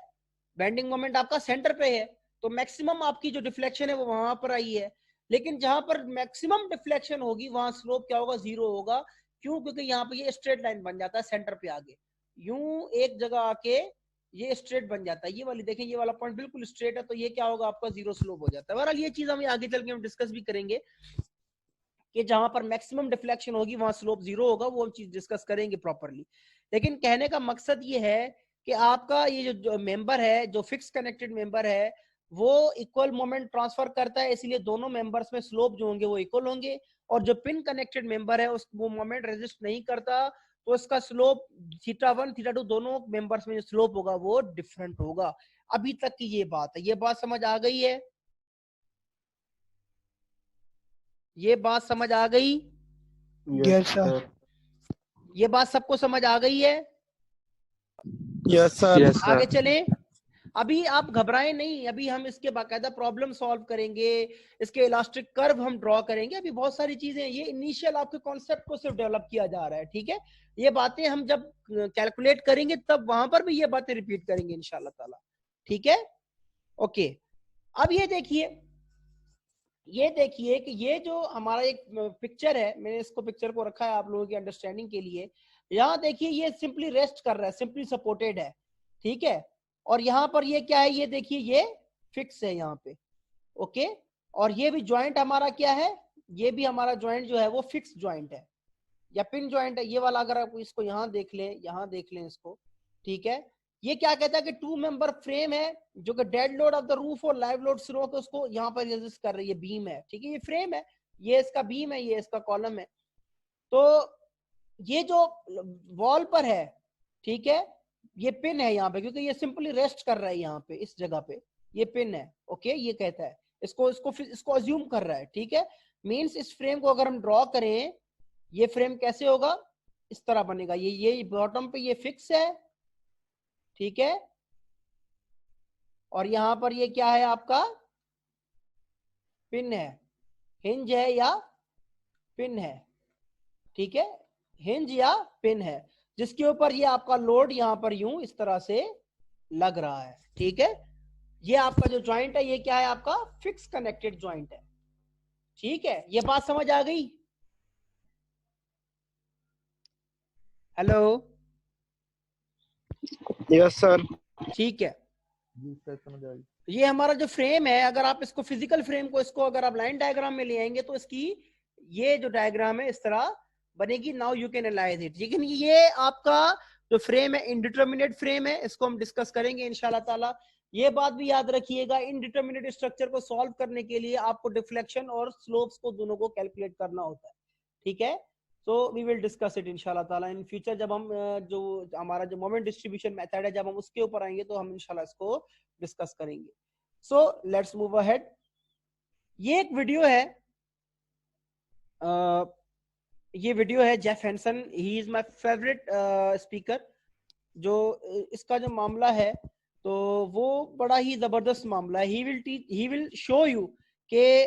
बेंडिंग मोमेंट आपका सेंटर पे है, तो मैक्सिमम आपकी जो डिफ्लेक्शन है वो वहां पर आई है। लेकिन जहां पर मैक्सिमम डिफ्लेक्शन होगी वहां स्लोप क्या होगा, 0 होगा। क्यों? क्योंकि यहाँ पे ये स्ट्रेट लाइन बन जाता है सेंटर पे आगे, यूं एक जगह आके ये स्ट्रेट बन जाता है। ये वाली देखें, ये वाला पॉइंट बिल्कुल स्ट्रेट है, तो ये क्या होगा आपका 0 स्लोप हो जाता है। बहरहाल ये चीज हम आगे चल के हम डिस्कस भी करेंगे कि जहां पर मैक्सिमम डिफ्लेक्शन होगी वहां स्लोप 0 होगा, वो हम चीज डिस्कस करेंगे प्रॉपरली। लेकिन कहने का मकसद ये है कि आपका ये जो मेंबर है, जो फिक्स कनेक्टेड मेंबर है, वो इक्वल मोमेंट ट्रांसफर करता है, इसलिए दोनों मेंबर्स में स्लोप जो होंगे वो इक्वल होंगे। और जो पिन कनेक्टेड मेंबर है उस वो मोमेंट रेजिस्ट नहीं करता, तो इसका स्लोप θ1 θ2 दोनों मेंबर्स में जो स्लोप होगा वो डिफरेंट होगा। अभी तक की ये बात है, ये बात समझ आ गई है? ये बात समझ आ गई? Yes sir. ये बात सबको समझ आ गई है? Yes sir. आगे चले। अभी आप घबराएं नहीं, अभी हम इसके बाकायदा प्रॉब्लम सॉल्व करेंगे, इसके इलास्टिक कर्व हम ड्रॉ करेंगे, अभी बहुत सारी चीजें, ये इनिशियल आपके कॉन्सेप्ट को सिर्फ डेवलप किया जा रहा है, ठीक है। ये बातें हम जब कैलकुलेट करेंगे तब वहां पर भी ये बातें रिपीट करेंगे इंशाल्लाह ताला, ठीक है। ओके, अब ये देखिए कि ये जो हमारा एक पिक्चर है, मैंने इसको पिक्चर को रखा है आप लोगों की अंडरस्टैंडिंग के लिए। यहाँ देखिए ये सिंपली रेस्ट कर रहा है, सिंपली सपोर्टेड है, ठीक है। और यहाँ पर ये क्या है, ये देखिए ये फिक्स है यहाँ पे, ओके। और ये भी ज्वाइंट हमारा क्या है, ये भी हमारा ज्वाइंट जो है वो फिक्स ज्वाइंट है, या पिन जॉइंट है ये वाला, अगर आप इसको यहाँ देख लें, यहाँ देख लें इसको, ठीक है। ये क्या कहता है कि 2 मेंबर फ्रेम है जो कि dead load of the roof और लाइव लोड स्लो के उसको यहाँ पर रेजिस्ट कर रही है, बीम है, ठीक है। ये फ्रेम है, ये इसका बीम है, ये इसका कॉलम है। तो ये जो वॉल पर है, ठीक है, ये पिन है यहाँ पे, क्योंकि ये सिंपली रेस्ट कर रहा है यहाँ पे, इस जगह पे ये पिन है, ओके। ये कहता है इसको अज्यूम कर रहा है, ठीक है। मींस इस फ्रेम को अगर हम ड्रॉ करें, ये फ्रेम कैसे होगा, इस तरह बनेगा। ये बॉटम पे ये फिक्स है, ठीक है, और यहां पर ये क्या है आपका, पिन है, हिंज है या पिन है, ठीक है, हिंज या पिन है, जिसके ऊपर ये आपका लोड यहां पर यूं इस तरह से लग रहा है, ठीक है। ये आपका जो जॉइंट है ये क्या है, आपका फिक्स कनेक्टेड जॉइंट है, ठीक है। ये बात समझ आ गई? Hello, yes sir. ठीक है। ये हमारा जो फ्रेम है, अगर आप इसको फिजिकल फ्रेम को इसको अगर आप लाइन डायग्राम में ले आएंगे तो इसकी ये जो डायग्राम है इस तरह बनेगी। Now you can analyse it. लेकिन ये आपका जो फ्रेम है इनडिटर्मिनेट फ्रेम है, इसको हम डिस्कस करेंगे इंशाल्लाह ताला। ये बात भी याद रखिएगा, इनडिटर्मिनेट स्ट्रक्चर को सॉल्व करने के लिए आपको डिफ्लेक्शन और स्लोप्स को दोनों को कैलकुलेट करना होता है, ठीक है। So we will discuss it इंशाल्लाह ताला इन फ्यूचर। जब हम जो हमारा जो मोमेंट डिस्ट्रीब्यूशन मेथड है, जब हम उसके ऊपर आएंगे तो हम इंशाल्लाह इसको डिस्कस करेंगे। So let's move ahead. ये एक वीडियो है, ये वीडियो है Jeff Hanson, he is my favourite speaker. जो इसका जो मामला है तो वो बड़ा ही जबरदस्त मामला है। ही विल शो यू कि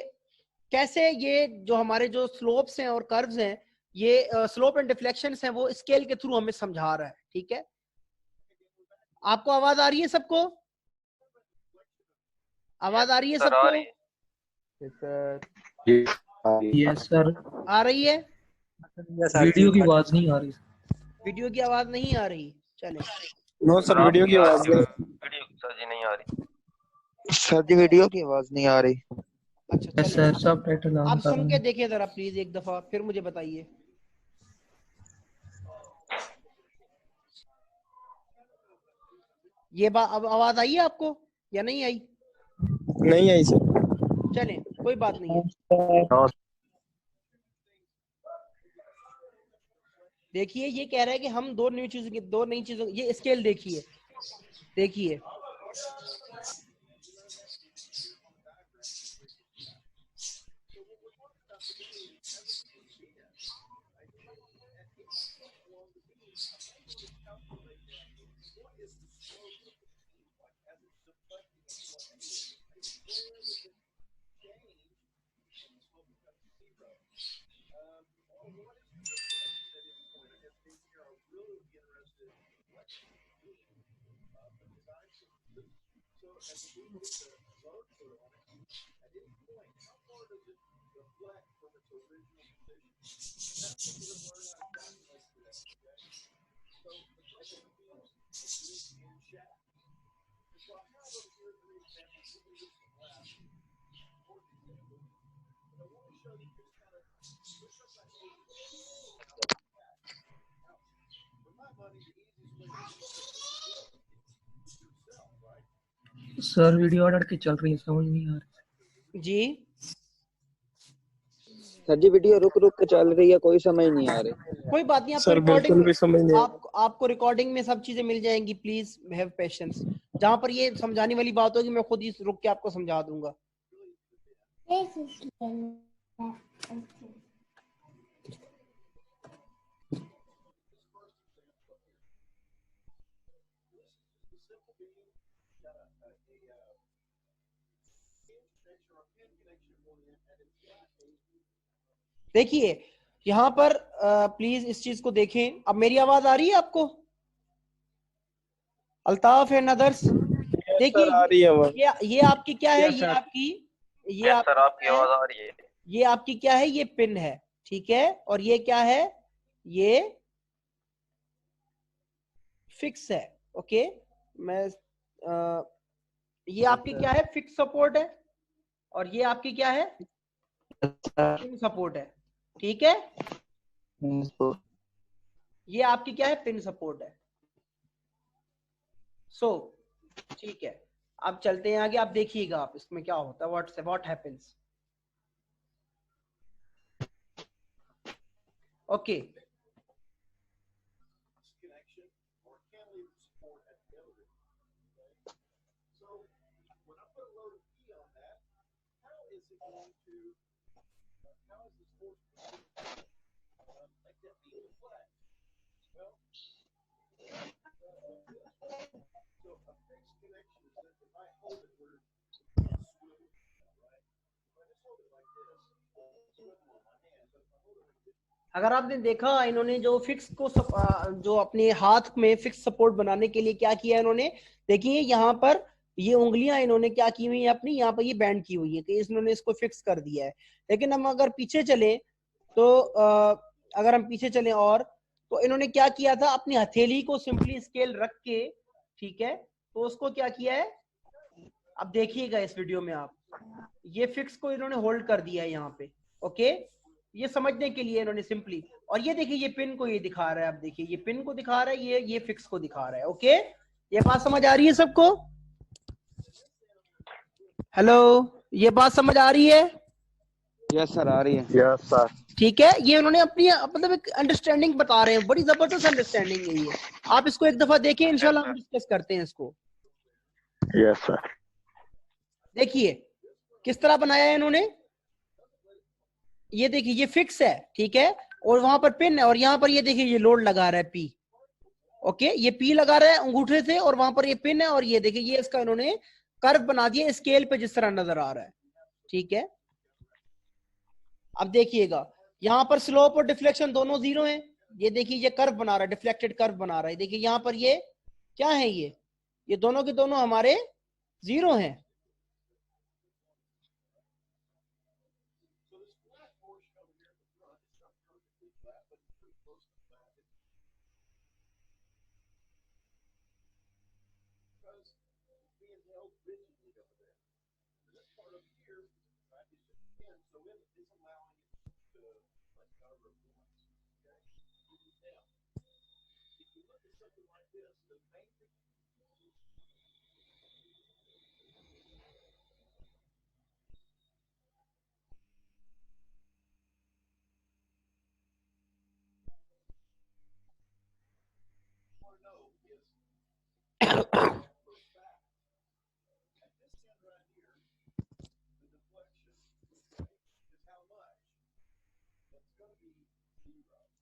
कैसे ये जो हमारे जो स्लोप्स हैं और कर्व्स हैं, ये स्लोप एंड डिफ्लेक्शंस हैं, वो स्केल के थ्रू हमें समझा रहा है, ठीक है। आपको आवाज आ रही है सबको? आवाज आ रही है सबको? Yes sir. आ रही है? वीडियो की आवाज नहीं आ रही। वीडियो की आवाज नहीं आ रही, चले। नो सर, वीडियो की आवाज नहीं। वीडियो सर जी नहीं आ रही। सर जी वीडियो की आवाज नहीं आ रही। अच्छा यस सर, सब टाइटल आप सुन के देखिए जरा प्लीज एक दफा, फिर मुझे बताइए। ये अब आवाज आई है आपको या नहीं आई? नहीं आई सर। चले, कोई बात नहीं है। देखिए ये कह रहा है कि हम दो नई चीजों, ये स्केल देखिए, देखिए सर वीडियो ऑर्डर की चल रही है, समझ नहीं आ रही जी। सर जी वीडियो रुक रुक के चल रही है, कोई समझ नहीं आ रही। कोई बात नहीं, आपको सर बिल्कुल भी समझ नहीं आपको रिकॉर्डिंग में सब चीजें मिल जाएंगी। Please have patience. जहां पर ये समझाने वाली बात होगी मैं खुद ही रुक के आपको समझा दूंगा। देखिए यहाँ पर प्लीज इस चीज को देखें। अब मेरी आवाज आ रही है आपको? अल्ताफ एंड अदर्स देखिए, ये आपकी क्या है, ये आपकी सर आपकी आवाज आ रही है। ये आपकी क्या है, ये पिन है, ठीक है। और ये क्या है, ये फिक्स है, ओके। मैं ये आपकी क्या है, फिक्स सपोर्ट है, और ये आपकी क्या है, पिन सपोर्ट है, ठीक है। ये आपकी क्या है, पिन सपोर्ट है। सो ठीक है, अब चलते हैं आगे। आप देखिएगा आप इसमें क्या होता है, व्हाट हैपेंस। ओके, अगर आपने देखा इन्होंने जो फिक्स को जो अपने हाथ में फिक्स सपोर्ट बनाने के लिए क्या किया इन्होंने, देखिए यहाँ पर ये उंगलियां इन्होंने क्या की हुई है अपनी, यहाँ पर ये बैंड की हुई है, तो इन्होंने इसको फिक्स कर दिया है। लेकिन हम अगर पीछे चले तो अगर हम पीछे चले और तो इन्होंने क्या किया था, अपनी हथेली को सिंपली स्केल रख के, ठीक है, तो उसको क्या किया है, अब देखिएगा इस वीडियो में आप, ये फिक्स को इन्होंने होल्ड कर दिया है यहाँ पे। ओके, ये समझने के लिए इन्होंने सिंपली, और ये देखिए ये पिन को ये दिखा रहा है, आप देखिए ये पिन को दिखा रहा है, ये फिक्स को दिखा रहा है। ओके, ये बात समझ आ रही है सबको? हेलो, ये बात समझ आ रही है? यस सर, आ रही है। Yes sir. ठीक है, ये उन्होंने अपनी मतलब एक अंडरस्टैंडिंग बता रहे हैं, बड़ी जबरदस्त अंडरस्टैंडिंग है ये। आप इसको एक दफा देखिए, इंशाल्लाह हम डिस्कस करते हैं इसको। Yes sir. देखिए किस तरह बनाया है इन्होंने, ये देखिए ये फिक्स है, ठीक है, और वहां पर पिन है, और यहाँ पर ये देखिए ये लोड लगा रहा है पी। ओके, ये पी लगा रहा है अंगूठे से, और वहां पर ये पिन है, और ये देखिए ये इसका इन्होंने कर्व बना दिया स्केल पे जिस तरह नजर आ रहा है। ठीक है, अब देखिएगा यहाँ पर स्लोप और डिफ्लेक्शन दोनों जीरो हैं। ये देखिए ये कर्व बना रहा है, डिफ्लेक्टेड कर्व बना रहा है। देखिए यहाँ पर ये क्या है, ये दोनों के दोनों हमारे जीरो हैं।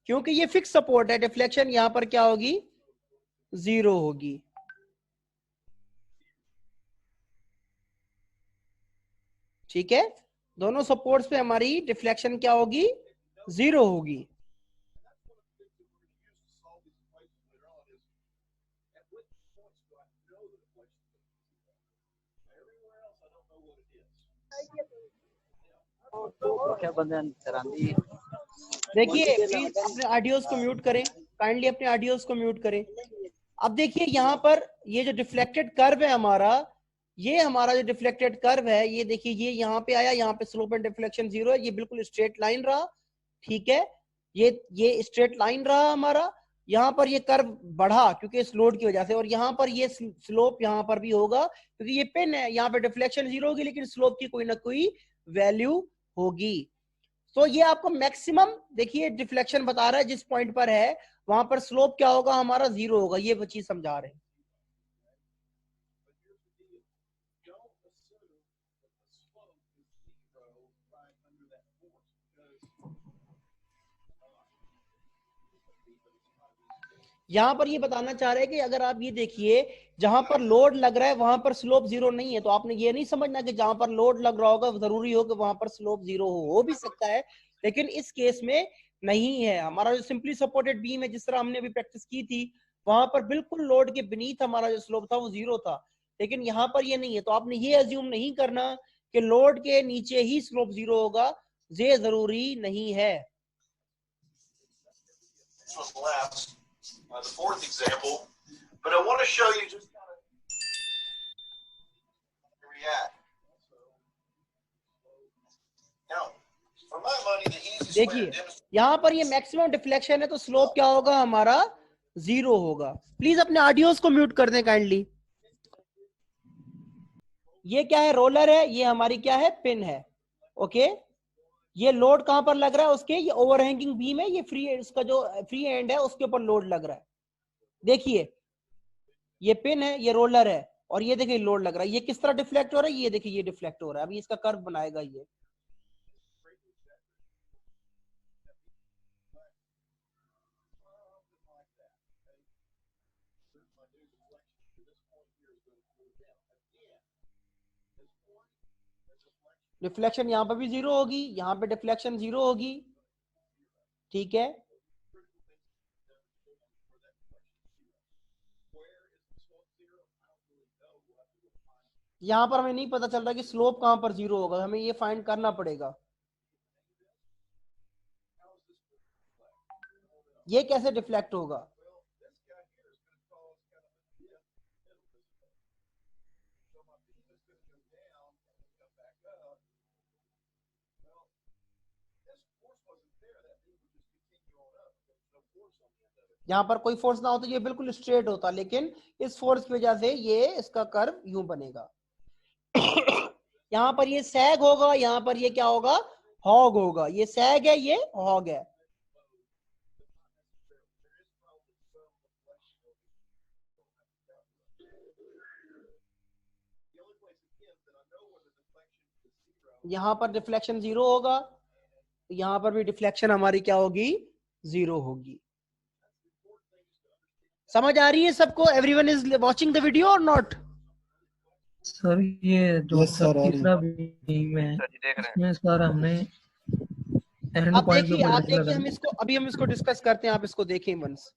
क्योंकि ये फिक्स सपोर्ट है, डिफ्लेक्शन यहां पर क्या होगी, जीरो होगी। ठीक है, दोनों सपोर्ट्स पे हमारी डिफ्लेक्शन क्या होगी, जीरो होगी। देखिए प्लीज अपने ऑडियोज को म्यूट करें, काइंडली अपने ऑडियोज को म्यूट करें। अब देखिए यहाँ पर ये जो डिफ्लेक्टेड कर्व है हमारा, ये हमारा जो डिफ्लेक्टेड कर्व है, ये देखिए ये यहाँ पे आया, यहाँ पे स्लोप एंड डिफ्लेक्शन जीरो है, ये बिल्कुल स्ट्रेट लाइन रहा। ठीक है, ये स्ट्रेट लाइन रहा हमारा। यहाँ पर ये कर्व बढ़ा क्योंकि इस लोड की वजह से, और यहाँ पर ये स्लोप यहाँ पर भी होगा क्योंकि ये पिन है, यहाँ पे डिफ्लेक्शन जीरो होगी लेकिन स्लोप की कोई ना कोई वैल्यू होगी। तो ये आपको मैक्सिमम देखिए डिफ्लेक्शन बता रहा है, जिस पॉइंट पर है वहां पर स्लोप क्या होगा हमारा, जीरो होगा। ये चीज समझा रहे हैं। यहाँ पर ये बताना चाह रहे हैं कि अगर आप ये देखिए जहां पर लोड लग रहा है वहां पर स्लोप जीरो नहीं है, तो आपने ये नहीं समझना कि जहां पर लोड लग रहा होगा जरूरी हो कि वहां पर स्लोप जीरो हो भी सकता है, लेकिन इस केस में नहीं है। हमारा जो सिंपली सपोर्टेड बीम है, जिस तरह हमने अभी प्रैक्टिस की थी, वहां पर बिल्कुल लोड के बीनीथ हमारा जो स्लोप था वो जीरो था, लेकिन यहाँ पर ये नहीं है। तो आपने ये अज्यूम नहीं करना कि लोड के नीचे ही स्लोप जीरो होगा, ये जरूरी नहीं है। The fourth example, but I want to show you just kind of react. Now, for my money, the easiest देखिए यहाँ पर ये मैक्सिमम डिफ्लेक्शन है तो स्लोप क्या होगा हमारा 0 होगा। प्लीज अपने ऑडियोज को म्यूट कर दें काइंडली। ये क्या है, रोलर है, ये हमारी क्या है, पिन है। ओके, ये लोड कहां पर लग रहा है उसके, ये ओवरहैंगिंग बीम है, ये फ्री, इसका जो फ्री एंड है उसके ऊपर लोड लग रहा है। देखिए ये पिन है, ये रोलर है, और ये देखिए लोड लग रहा है। ये किस तरह डिफ्लेक्ट हो रहा है, ये देखिए ये डिफ्लेक्ट हो रहा है। अभी इसका कर्व बनाएगा ये। डिफ्लेक्शन यहाँ पर भी 0 होगी, यहाँ पे डिफ्लेक्शन 0 होगी। ठीक है, यहाँ पर हमें नहीं पता चल रहा कि स्लोप कहां पर 0 होगा, हमें ये फाइंड करना पड़ेगा। ये कैसे डिफ्लेक्ट होगा, यहाँ पर कोई फोर्स ना हो तो ये बिल्कुल स्ट्रेट होता, लेकिन इस फोर्स की वजह से ये इसका कर्व यूं बनेगा। यहाँ पर ये सैग होगा, यहाँ पर ये क्या होगा, हॉग होगा। ये सैग है, ये हॉग है। यहाँ पर डिफ्लेक्शन 0 होगा, यहाँ पर भी डिफ्लेक्शन हमारी क्या होगी, 0 होगी। समझ आ रही है सबको? Everyone is watching the video और नॉट? सर ये जो तीसरा बीम है इसमें सर हमने एंड आप पॉइंट के देखिए, ऊपर आप देखिए देखिए, हम इसको डिस्कस करते हैं, आप इसको देखें वंस।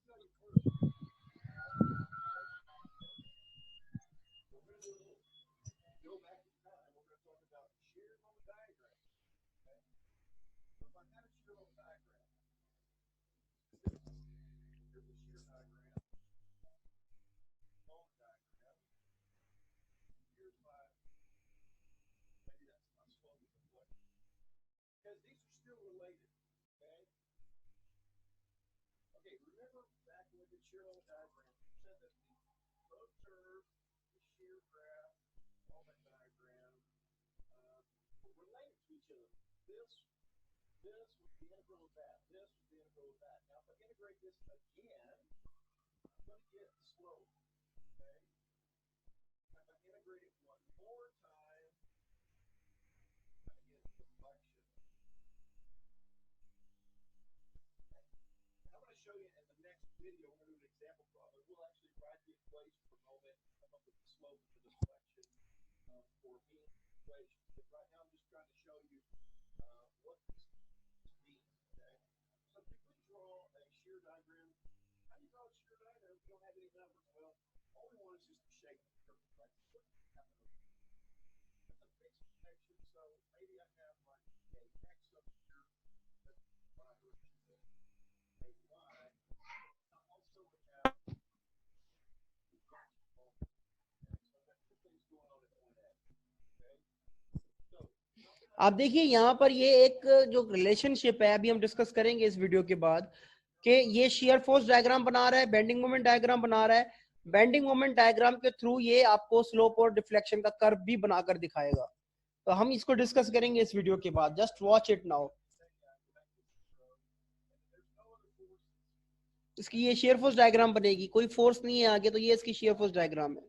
आप देखिए यहाँ पर ये एक जो रिलेशनशिप है, अभी हम डिस्कस करेंगे इस वीडियो के बाद, कि ये शेयर फोर्स डायग्राम बना रहा है, बेंडिंग मोमेंट डायग्राम बना रहा है। बेंडिंग मोमेंट डायग्राम के थ्रू ये आपको स्लोप और डिफ्लेक्शन का कर्व भी बनाकर दिखाएगा। तो हम इसको डिस्कस करेंगे इस वीडियो के बाद। Just watch it now. इसकी ये शेयर फोर्स डायग्राम बनेगी, कोई फोर्स नहीं है आगे, तो ये इसकी शेयर फोर्स डायग्राम है।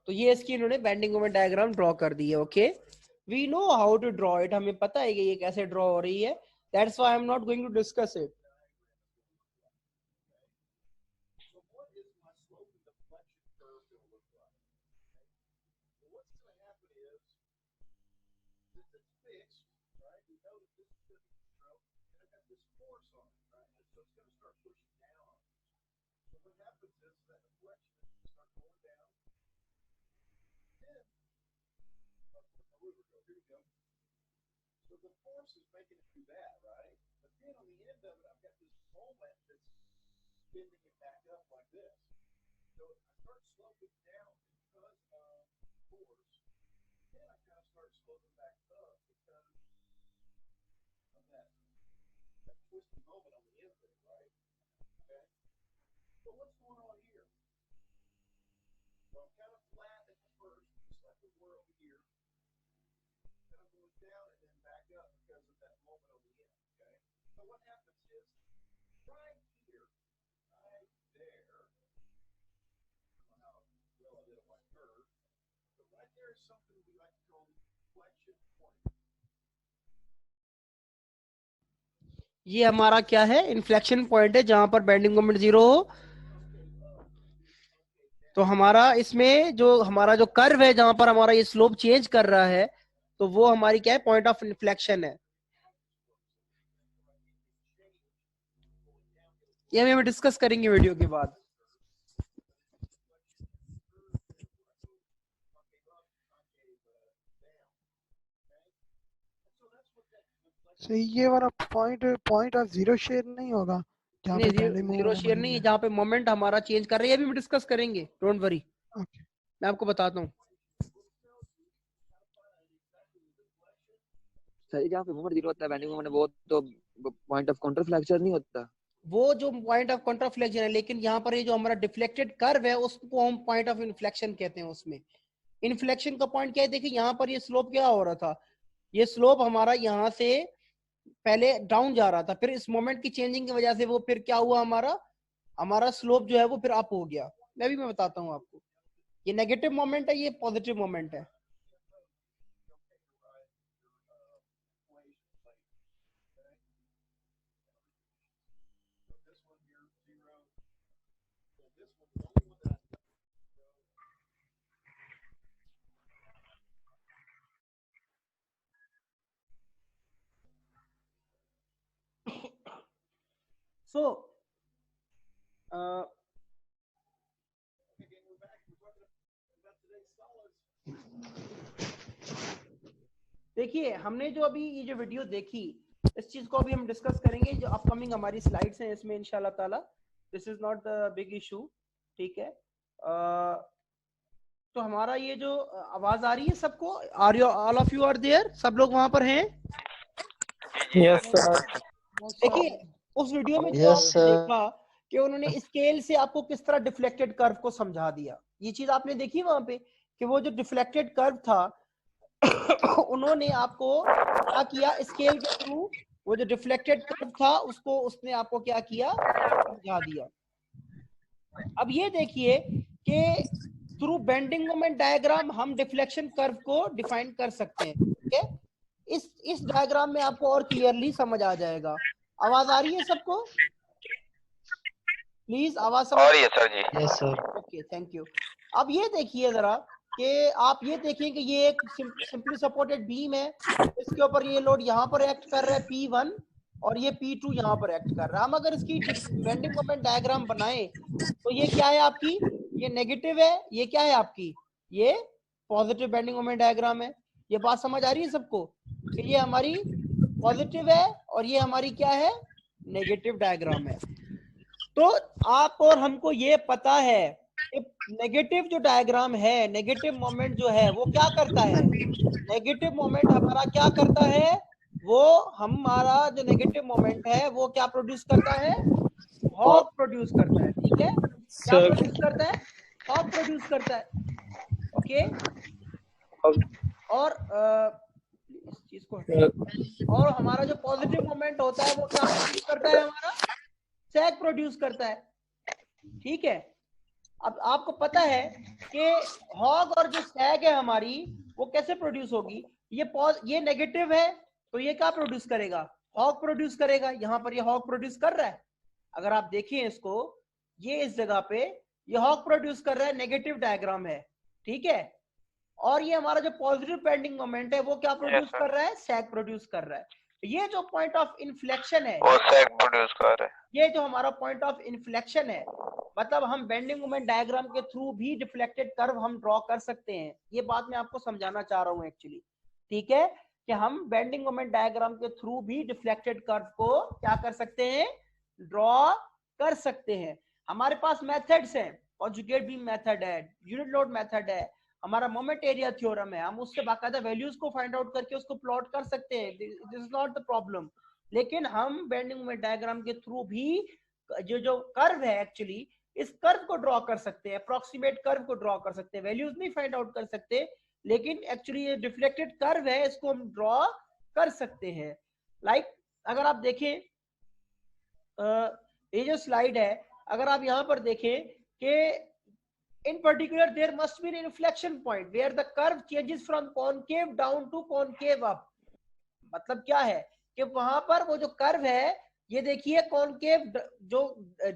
तो ये इसकी इन्होंने बेंडिंग मोमेंट डायग्राम ड्रॉ कर दी है। Okay, we know how to draw it, हमें पता है कि ये कैसे ड्रॉ हो रही है, that's why I am not going to discuss it. So the force is making it do that, right? But then on the end of it, I've got this moment that's bending it back up like this. So I start sloping down because of force. Then I kind of start sloping back up because of that twisty moment on the end of it, right? Okay. So what's going on here? So I'm kind of flat at the first, just like we were over here. Then I'm going down and then back up because of that moment on the end. Okay. So what happens is right here, right there. I don't know how well I did on my curve, but right there is something we like to call the inflection point. ये हमारा क्या है, inflection point है, जहां पर bending moment zero हो। तो हमारा इसमें जो हमारा जो कर्व है, जहां पर हमारा ये स्लोप चेंज कर रहा है, तो वो हमारी क्या है, पॉइंट ऑफ इन्फ्लेक्शन है। ये हम डिस्कस करेंगे वीडियो के बाद। So ये वाला पॉइंट ऑफ जीरो शेयर नहीं होगा जहाँ पे बेंडिंग जीरो शेयर नहीं है, जहाँ पे मोमेंट हमारा चेंज कर रही है, अभी हम डिस्कस करेंगे, डोंट वरी। मैं आपको बताता हूँ। सही, जहाँ पे मोमेंट जीरो होता है बेंडिंग मोमेंट, वो तो पॉइंट ऑफ काउंटरफ्लेक्शन नहीं होता, वो जो पॉइंट ऑफ काउंटरफ्लेक्शन है, लेकिन यहाँ पर ये जो हमारा डिफ्लेक्टेड कर्व है उसको हम पॉइंट ऑफ इन्फ्लेक्शन कहते हैं। उसमें इन्फ्लेक्शन का पॉइंट क्या है, देखिए यहाँ पर ये स्लोप क्या हो रहा था, ये स्लोप हमारा यहाँ से पहले डाउन जा रहा था, फिर इस मोमेंट की चेंजिंग की वजह से वो फिर क्या हुआ, हमारा स्लोप जो है वो फिर अप हो गया। मैं बताता हूँ आपको, ये नेगेटिव मोमेंट है, ये पॉजिटिव मोमेंट है। So, देखिए हमने जो अभी ये जो वीडियो देखी, इस चीज को अभी हम डिस्कस करेंगे, जो अपकमिंग हमारी स्लाइड्स हैं इसमें इंशाल्लाह ताला। This is not the big issue, ठीक है। तो हमारा ये जो आवाज आ रही है सबको, are you all of you are there, सब लोग वहां पर हैं? Yes sir. देखिए उस वीडियो में जो आपने देखा कि उन्होंने स्केल से आपको किस तरह डिफ्लेक्टेड कर्व को समझा दिया, ये चीज आपने देखी वहां पे कि वो जो डिफ्लेक्टेड कर्व था उन्होंने आपको क्या किया, स्केल के थ्रू वो जो डिफ्लेक्टेड कर्व था उसको उसने आपको क्या किया, समझा दिया। अब ये देखिए कि थ्रू बेंडिंग मोमेंट डायग्राम हम डिफ्लेक्शन कर्व को डिफाइन कर सकते हैं, ठीक है। इस डायग्राम में आपको और क्लियरली समझ आ जाएगा। आवाज आ रही है सबको? प्लीज आवाज समझ आ रही है सर जी। Yes sir. Okay, thank you. अब ये देखिए जरा कि आप ये देखिए कि ये एक सिंपली सपोर्टेड बीम है, इसके ऊपर ये लोड यहाँ पर एक्ट कर रहा है P1 और ये P2 यहाँ पर एक्ट कर रहा है। हम अगर इसकी बेंडिंग मोमेंट डायग्राम बनाए तो ये क्या है आपकी, ये नेगेटिव है, ये क्या है आपकी, ये पॉजिटिव बेंडिंग मोमेंट डायग्राम है। ये बात समझ आ रही है सबको कि ये हमारी पॉजिटिव है और ये हमारी क्या है, नेगेटिव डायग्राम है। तो आप और हमको ये पता है कि नेगेटिव जो डायग्राम है, नेगेटिव मोमेंट जो है वो क्या करता है, नेगेटिव मोमेंट हमारा क्या करता है, वो हमारा जो नेगेटिव मोमेंट है वो क्या प्रोड्यूस करता है, हॉक प्रोड्यूस करता है, ठीक है। क्या प्रोड्यूस करता है, हॉक प्रोड्यूस करता है, ओके। और इस चीज को, और हमारा जो पॉजिटिव मोमेंट होता है वो क्या प्रोड्यूस करता है, हमारा सैग प्रोड्यूस करता है, ठीक है। अब आपको पता है कि हॉग और जो सैग है हमारी वो कैसे प्रोड्यूस होगी, ये नेगेटिव है तो ये क्या प्रोड्यूस करेगा, हॉग प्रोड्यूस करेगा। यहाँ पर ये हॉग प्रोड्यूस कर रहा है, अगर आप देखिए इसको, ये इस जगह पे ये हॉग प्रोड्यूस कर रहा है, नेगेटिव डायग्राम है, ठीक है। और ये हमारा जो पॉजिटिव बेंडिंग मोमेंट है वो क्या प्रोड्यूस कर रहा है, सैग प्रोड्यूस कर रहा है। ये जो पॉइंट ऑफ इन्फ्लेक्शन है वो सैग प्रोड्यूस कर रहा है, ये जो हमारा पॉइंट ऑफ इन्फ्लेक्शन है, मतलब हम बेंडिंग मोमेंट डायग्राम के थ्रू भी डिफ्लेक्टेड कर्व हम ड्रॉ कर सकते हैं। ये बात मैं आपको समझाना चाह रहा हूँ एक्चुअली, ठीक है, कि हम बेंडिंग मोमेंट डायग्राम के थ्रू भी डिफ्लेक्टेड कर्व को क्या कर सकते हैं, ड्रॉ कर सकते हैं। हमारे पास मेथड्स हैं, कॉन्जुगेट बीम मेथड है, यूनिट लोड मेथड है, हमारा मोमेंट एरिया थ्योरम है, हम उससे बाकायदा वैल्यूज को फाइंड आउट करके उसको प्लॉट कर सकते हैं, this is not the problem. लेकिन हम बेंडिंग मोमेंट डायग्राम के थ्रू भी जो कर्व है एक्चुअली इस कर्व को ड्रॉ कर सकते हैं, अप्रोक्सीमेट कर्व को ड्रॉ कर सकते हैं, वैल्यूज नहीं फाइंड आउट कर सकते, लेकिन एक्चुअली ये डिफ्लेक्टेड कर्व है इसको हम ड्रॉ कर सकते हैं। लाइक अगर आप देखें ये जो स्लाइड है, अगर आप यहाँ पर देखें कि in particular there must be an inflection point where the curve changes from concave down to concave up। मतलब क्या है कि वहां पर वो जो कर्व है, ये देखिए कॉनकेव जो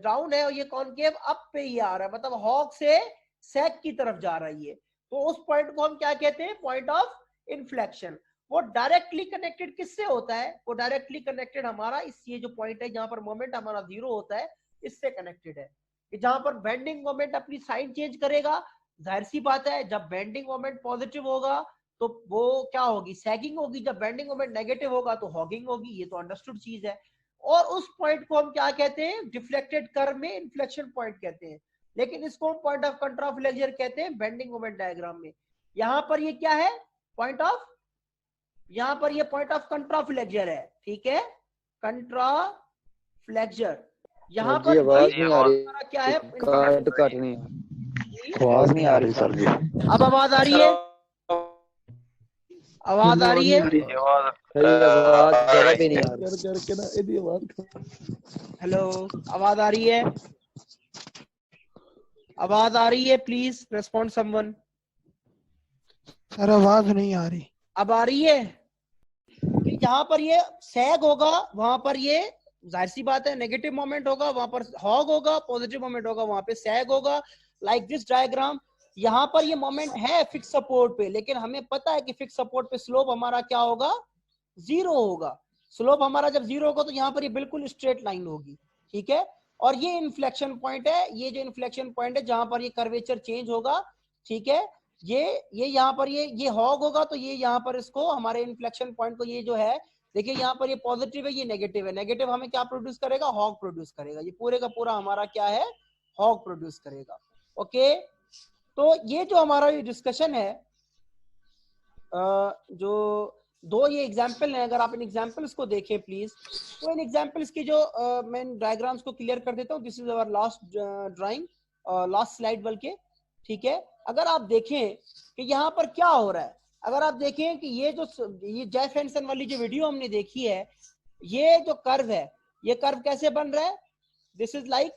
डाउन है और ये कॉनकेव अप पे ही आ रहा है, मतलब हॉग से सैग की तरफ जा रही है, तो उस पॉइंट को हम क्या कहते हैं, पॉइंट ऑफ इन्फ्लेक्शन। वो डायरेक्टली कनेक्टेड किससे होता है, वो डायरेक्टली कनेक्टेड हमारा इस ये जो पॉइंट है जहां पर मोमेंट हमारा जीरो होता है, इससे कनेक्टेड है। कि जहां पर बेंडिंग मोमेंट अपनी साइन चेंज करेगा, जाहिर सी बात है जब बेंडिंग मोमेंट पॉजिटिव होगा तो वो क्या होगी, सैगिंग होगी, जब बेंडिंग मोमेंट नेगेटिव होगा तो हॉगिंग होगी, ये तो अंडरस्टूड चीज है। और उस पॉइंट को हम क्या कहते हैं, डिफ्लेक्टेड कर्व में इन्फ्लेक्शन पॉइंट कहते हैं, लेकिन इसको हम पॉइंट ऑफ कंट्राफ्लेक्चर कहते हैं बेंडिंग मोमेंट डायग्राम में। यहाँ पर ये क्या है, पॉइंट ऑफ, यहाँ पर ये पॉइंट ऑफ कंट्राफ्लेक्चर है, ठीक है, कंट्राफ्लेक्चर। यहाँ पर आवाज नहीं आ रही, क्या है, कट नहीं, आवाज नहीं आ रही सर जी। अब आवाज आ रही है, आवाज आ रही है, आवाज जरा भी नहीं आ रही। हेलो, आवाज आ रही है, आवाज आ रही है, प्लीज रेस्पॉन्ड समवन। सर आवाज नहीं आ रही। अब आ रही है, जहां पर ये सैग होगा वहां पर ये जाहिर सी बात है नेगेटिव मोमेंट होगा, वहां पर हॉग होगा, पॉजिटिव मोमेंट होगा, वहां पे सैग होगा। लाइक दिस डायग्राम, यहाँ पर ये मोमेंट है फिक्स सपोर्ट पे, लेकिन हमें पता है कि फिक्स सपोर्ट पे स्लोप हमारा क्या होगा, जीरो होगा। स्लोप हमारा जब जीरो होगा तो यहाँ पर ये बिल्कुल स्ट्रेट लाइन होगी, ठीक है। और ये इन्फ्लेक्शन पॉइंट है, ये जो इन्फ्लेक्शन पॉइंट है जहां पर ये कर्वेचर चेंज होगा, ठीक है, ये यहाँ पर ये हॉग होगा, तो ये यहाँ पर इसको हमारे इन्फ्लेक्शन पॉइंट को, ये जो है देखिए यहाँ पर ये पॉजिटिव है, ये नेगेटिव है, नेगेटिव हमें क्या प्रोड्यूस करेगा, हॉग प्रोड्यूस करेगा, ये पूरे का पूरा हमारा क्या है, हॉग प्रोड्यूस करेगा। ओके, तो ये जो हमारा ये डिस्कशन है, जो दो ये एग्जाम्पल है, अगर आप इन एग्जाम्पल्स को देखें प्लीज, तो इन एग्जाम्पल्स की जो मैं डायग्राम्स को क्लियर कर देता हूँ। This is our last drawing, last slide बल्कि, ठीक है। अगर आप देखें कि यहाँ पर क्या हो रहा है, अगर आप देखें कि ये जेफ हेंसन वाली जो वीडियो हमने देखी है, ये जो कर्व है, ये कर्व कैसे बन रहा है, दिस इज लाइक,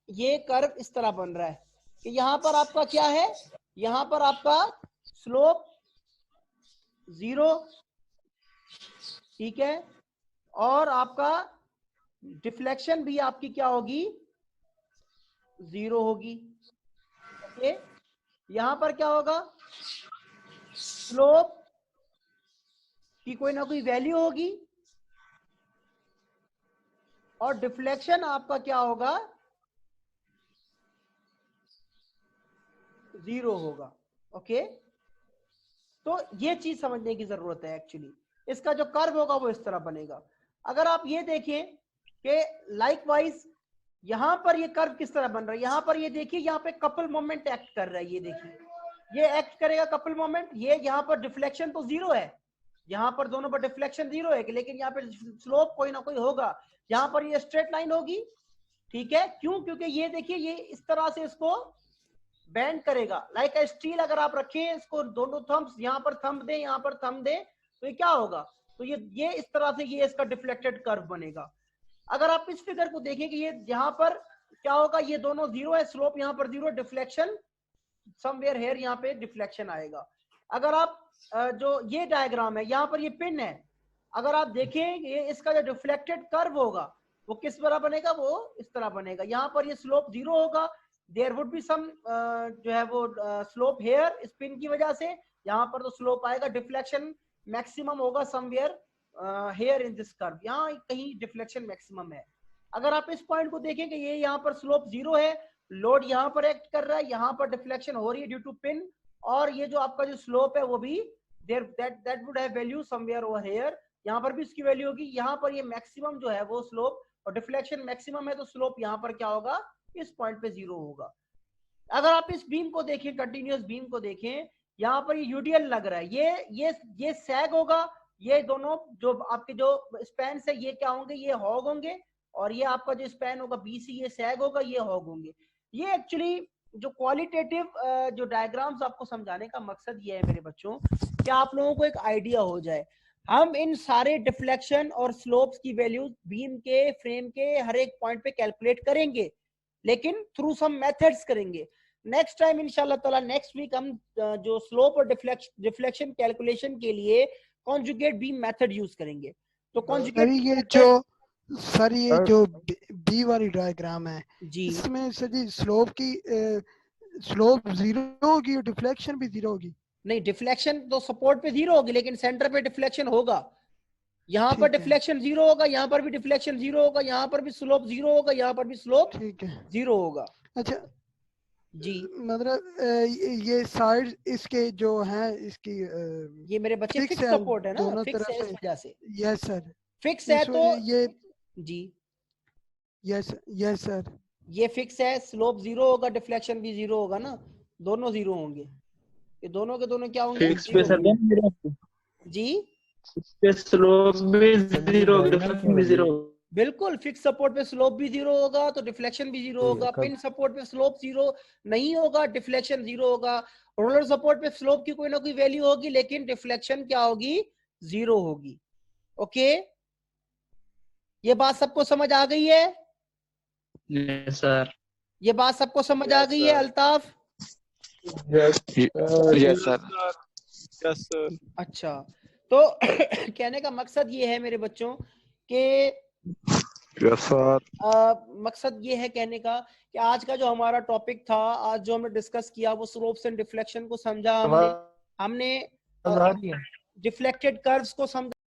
ये कर्व इस तरह बन रहा है कि यहाँ पर आपका क्या है, यहाँ पर आपका स्लोप जीरो, ठीक है, और आपका डिफ्लेक्शन भी आपकी क्या होगी, जीरो होगी। ओके, यहां पर क्या होगा, स्लोप की कोई ना कोई वैल्यू होगी और डिफ्लेक्शन आपका क्या होगा, जीरो होगा। ओके, तो ये चीज समझने की जरूरत है एक्चुअली। इसका जो कर्व होगा वो इस तरह बनेगा। अगर आप ये देखें कि लाइकवाइज यहां पर ये कर्व किस तरह बन रहा है, यहां पर ये देखिए, यहाँ पे कपल मोमेंट एक्ट कर रहा है, ये देखिए ये एक्ट करेगा कपल मोमेंट, ये यहाँ पर डिफ्लेक्शन तो जीरो है, यहाँ पर दोनों पर डिफ्लेक्शन जीरो है, लेकिन यहाँ पे स्लोप कोई ना कोई होगा, यहाँ पर ये स्ट्रेट लाइन होगी, ठीक है। क्यों, क्योंकि ये देखिए ये इस तरह से इसको बेंड करेगा, लाइक अ स्टील। अगर आप रखें इसको, दोनों थंब्स, यहाँ पर थंब दे, यहाँ पर थंब दे, तो ये क्या होगा, तो ये इस तरह से ये इसका डिफ्लेक्टेड कर्व बनेगा। अगर आप इस फिगर को देखें कि ये यहाँ पर क्या होगा, ये दोनों जीरो है, स्लोप यहाँ पर जीरो, डिफ्लेक्शन समवेयर हेयर यहाँ पे डिफ्लेक्शन आएगा। अगर आप जो ये डायग्राम है, यहाँ पर ये पिन है, अगर आप देखें ये इसका जो डिफ्लेक्टेड कर्व होगा वो किस तरह बनेगा, वो इस तरह बनेगा। यहाँ पर ये स्लोप जीरो होगा, देयर वुड बी सम जो है वो स्लोप हेयर इस पिन की वजह से, यहाँ पर तो स्लोप आएगा, डिफ्लेक्शन मैक्सिमम होगा somewhere here in this curve, यहाँ कहीं डिफ्लेक्शन मैक्सिमम है। अगर आप इस पॉइंट को देखें कि ये यहाँ पर स्लोप जीरो है, लोड यहाँ पर एक्ट कर रहा है, यहाँ पर डिफ्लेक्शन हो रही है ड्यू टू पिन, और ये जो आपका जो स्लोप है वो भी that would have value somewhere over here, यहाँ पर भी इसकी वैल्यू होगी। यहाँ पर ये मैक्सिमम जो है वो स्लोप और डिफ्लेक्शन मैक्सिमम है, तो स्लोप यहाँ पर क्या होगा, इस पॉइंट पे जीरो होगा। अगर आप इस बीम को देखें, कंटिन्यूअस बीम को देखें, यहाँ पर ये यूडीएल लग रहा है, ये सैग होगा, ये दोनों जो आपके जो स्पैन है ये क्या होंगे, ये हॉग होंगे, और ये आपका जो स्पैन होगा बीसी ये सैग होगा, ये हॉग होंगे। ये एक्चुअली जो क्वालिटेटिव जो डायग्राम्स आपको समझाने का मकसद ये है मेरे बच्चों, कि आप लोगों को एक आइडिया हो जाए। हम इन सारे डिफ्लेक्शन और स्लोप्स की वैल्यू बीम के फ्रेम के हर एक पॉइंट पे कैलकुलेट करेंगे, लेकिन थ्रू सम मेथड्स करेंगे। नेक्स्ट टाइम इंशाल्लाह ताला नेक्स्ट वीक हम जो स्लोप और डिफ्लेक्शन कैलकुलेशन के लिए कॉन्जुगेट बीम मेथड यूज करेंगे। तो कॉन्जुगेट सर ये जो बी वाली डायग्राम है जी, इसमें सर जी स्लोप जीरो होगी और डिफ्लेक्शन भी जीरो होगी। नहीं डिफ्लेक्शन तो सपोर्ट पे जीरो होगी, लेकिन सेंटर पे डिफ्लेक्शन होगा। यहाँ पर डिफ्लेक्शन जीरो होगा, यहाँ पर भी डिफ्लेक्शन जीरो होगा, यहाँ पर भी स्लोप जीरो होगा, यहाँ पर भी स्लोप जीरो होगा। अच्छा जी, मतलब ये साइड इसके जो है इसकी ये मेरे बच्चे फिक्स सपोर्ट है ना, फिक्स है इस वजह से। यस सर, फिक्स है तो ये जी यस सर, ये फिक्स है, स्लोप जीरो होगा, डिफ्लेक्शन भी जीरो होगा ना, दोनों जीरो होंगे, ये दोनों के दोनों क्या होंगे, फिक्स पे सर जी पे स्लोप भी जीरो, डिफ्लेक्शन भी जीरो। बिल्कुल, फिक्स सपोर्ट पे स्लोप भी जीरो होगा तो डिफ्लेक्शन भी जीरो होगा, पिन सपोर्ट पे स्लोप जीरो नहीं होगा, डिफ्लेक्शन जीरो होगा, रोलर सपोर्ट पे स्लोप की कोई ना कोई वैल्यू होगी, लेकिन डिफ्लेक्शन क्या होगी, जीरो होगी। ओके, ये बात सबको समझ आ गई है? यस सर, ये बात सबको समझ आ गई है Altaf? Yes sir, yes sir. अच्छा, तो कहने का मकसद ये है मेरे बच्चों कि यस सर, मकसद ये है कहने का कि आज का जो हमारा टॉपिक था, आज जो हमने डिस्कस किया वो स्लोप्स एंड डिफ्लेक्शन को समझा हमने डिफ्लेक्टेड कर्व्स को समझा।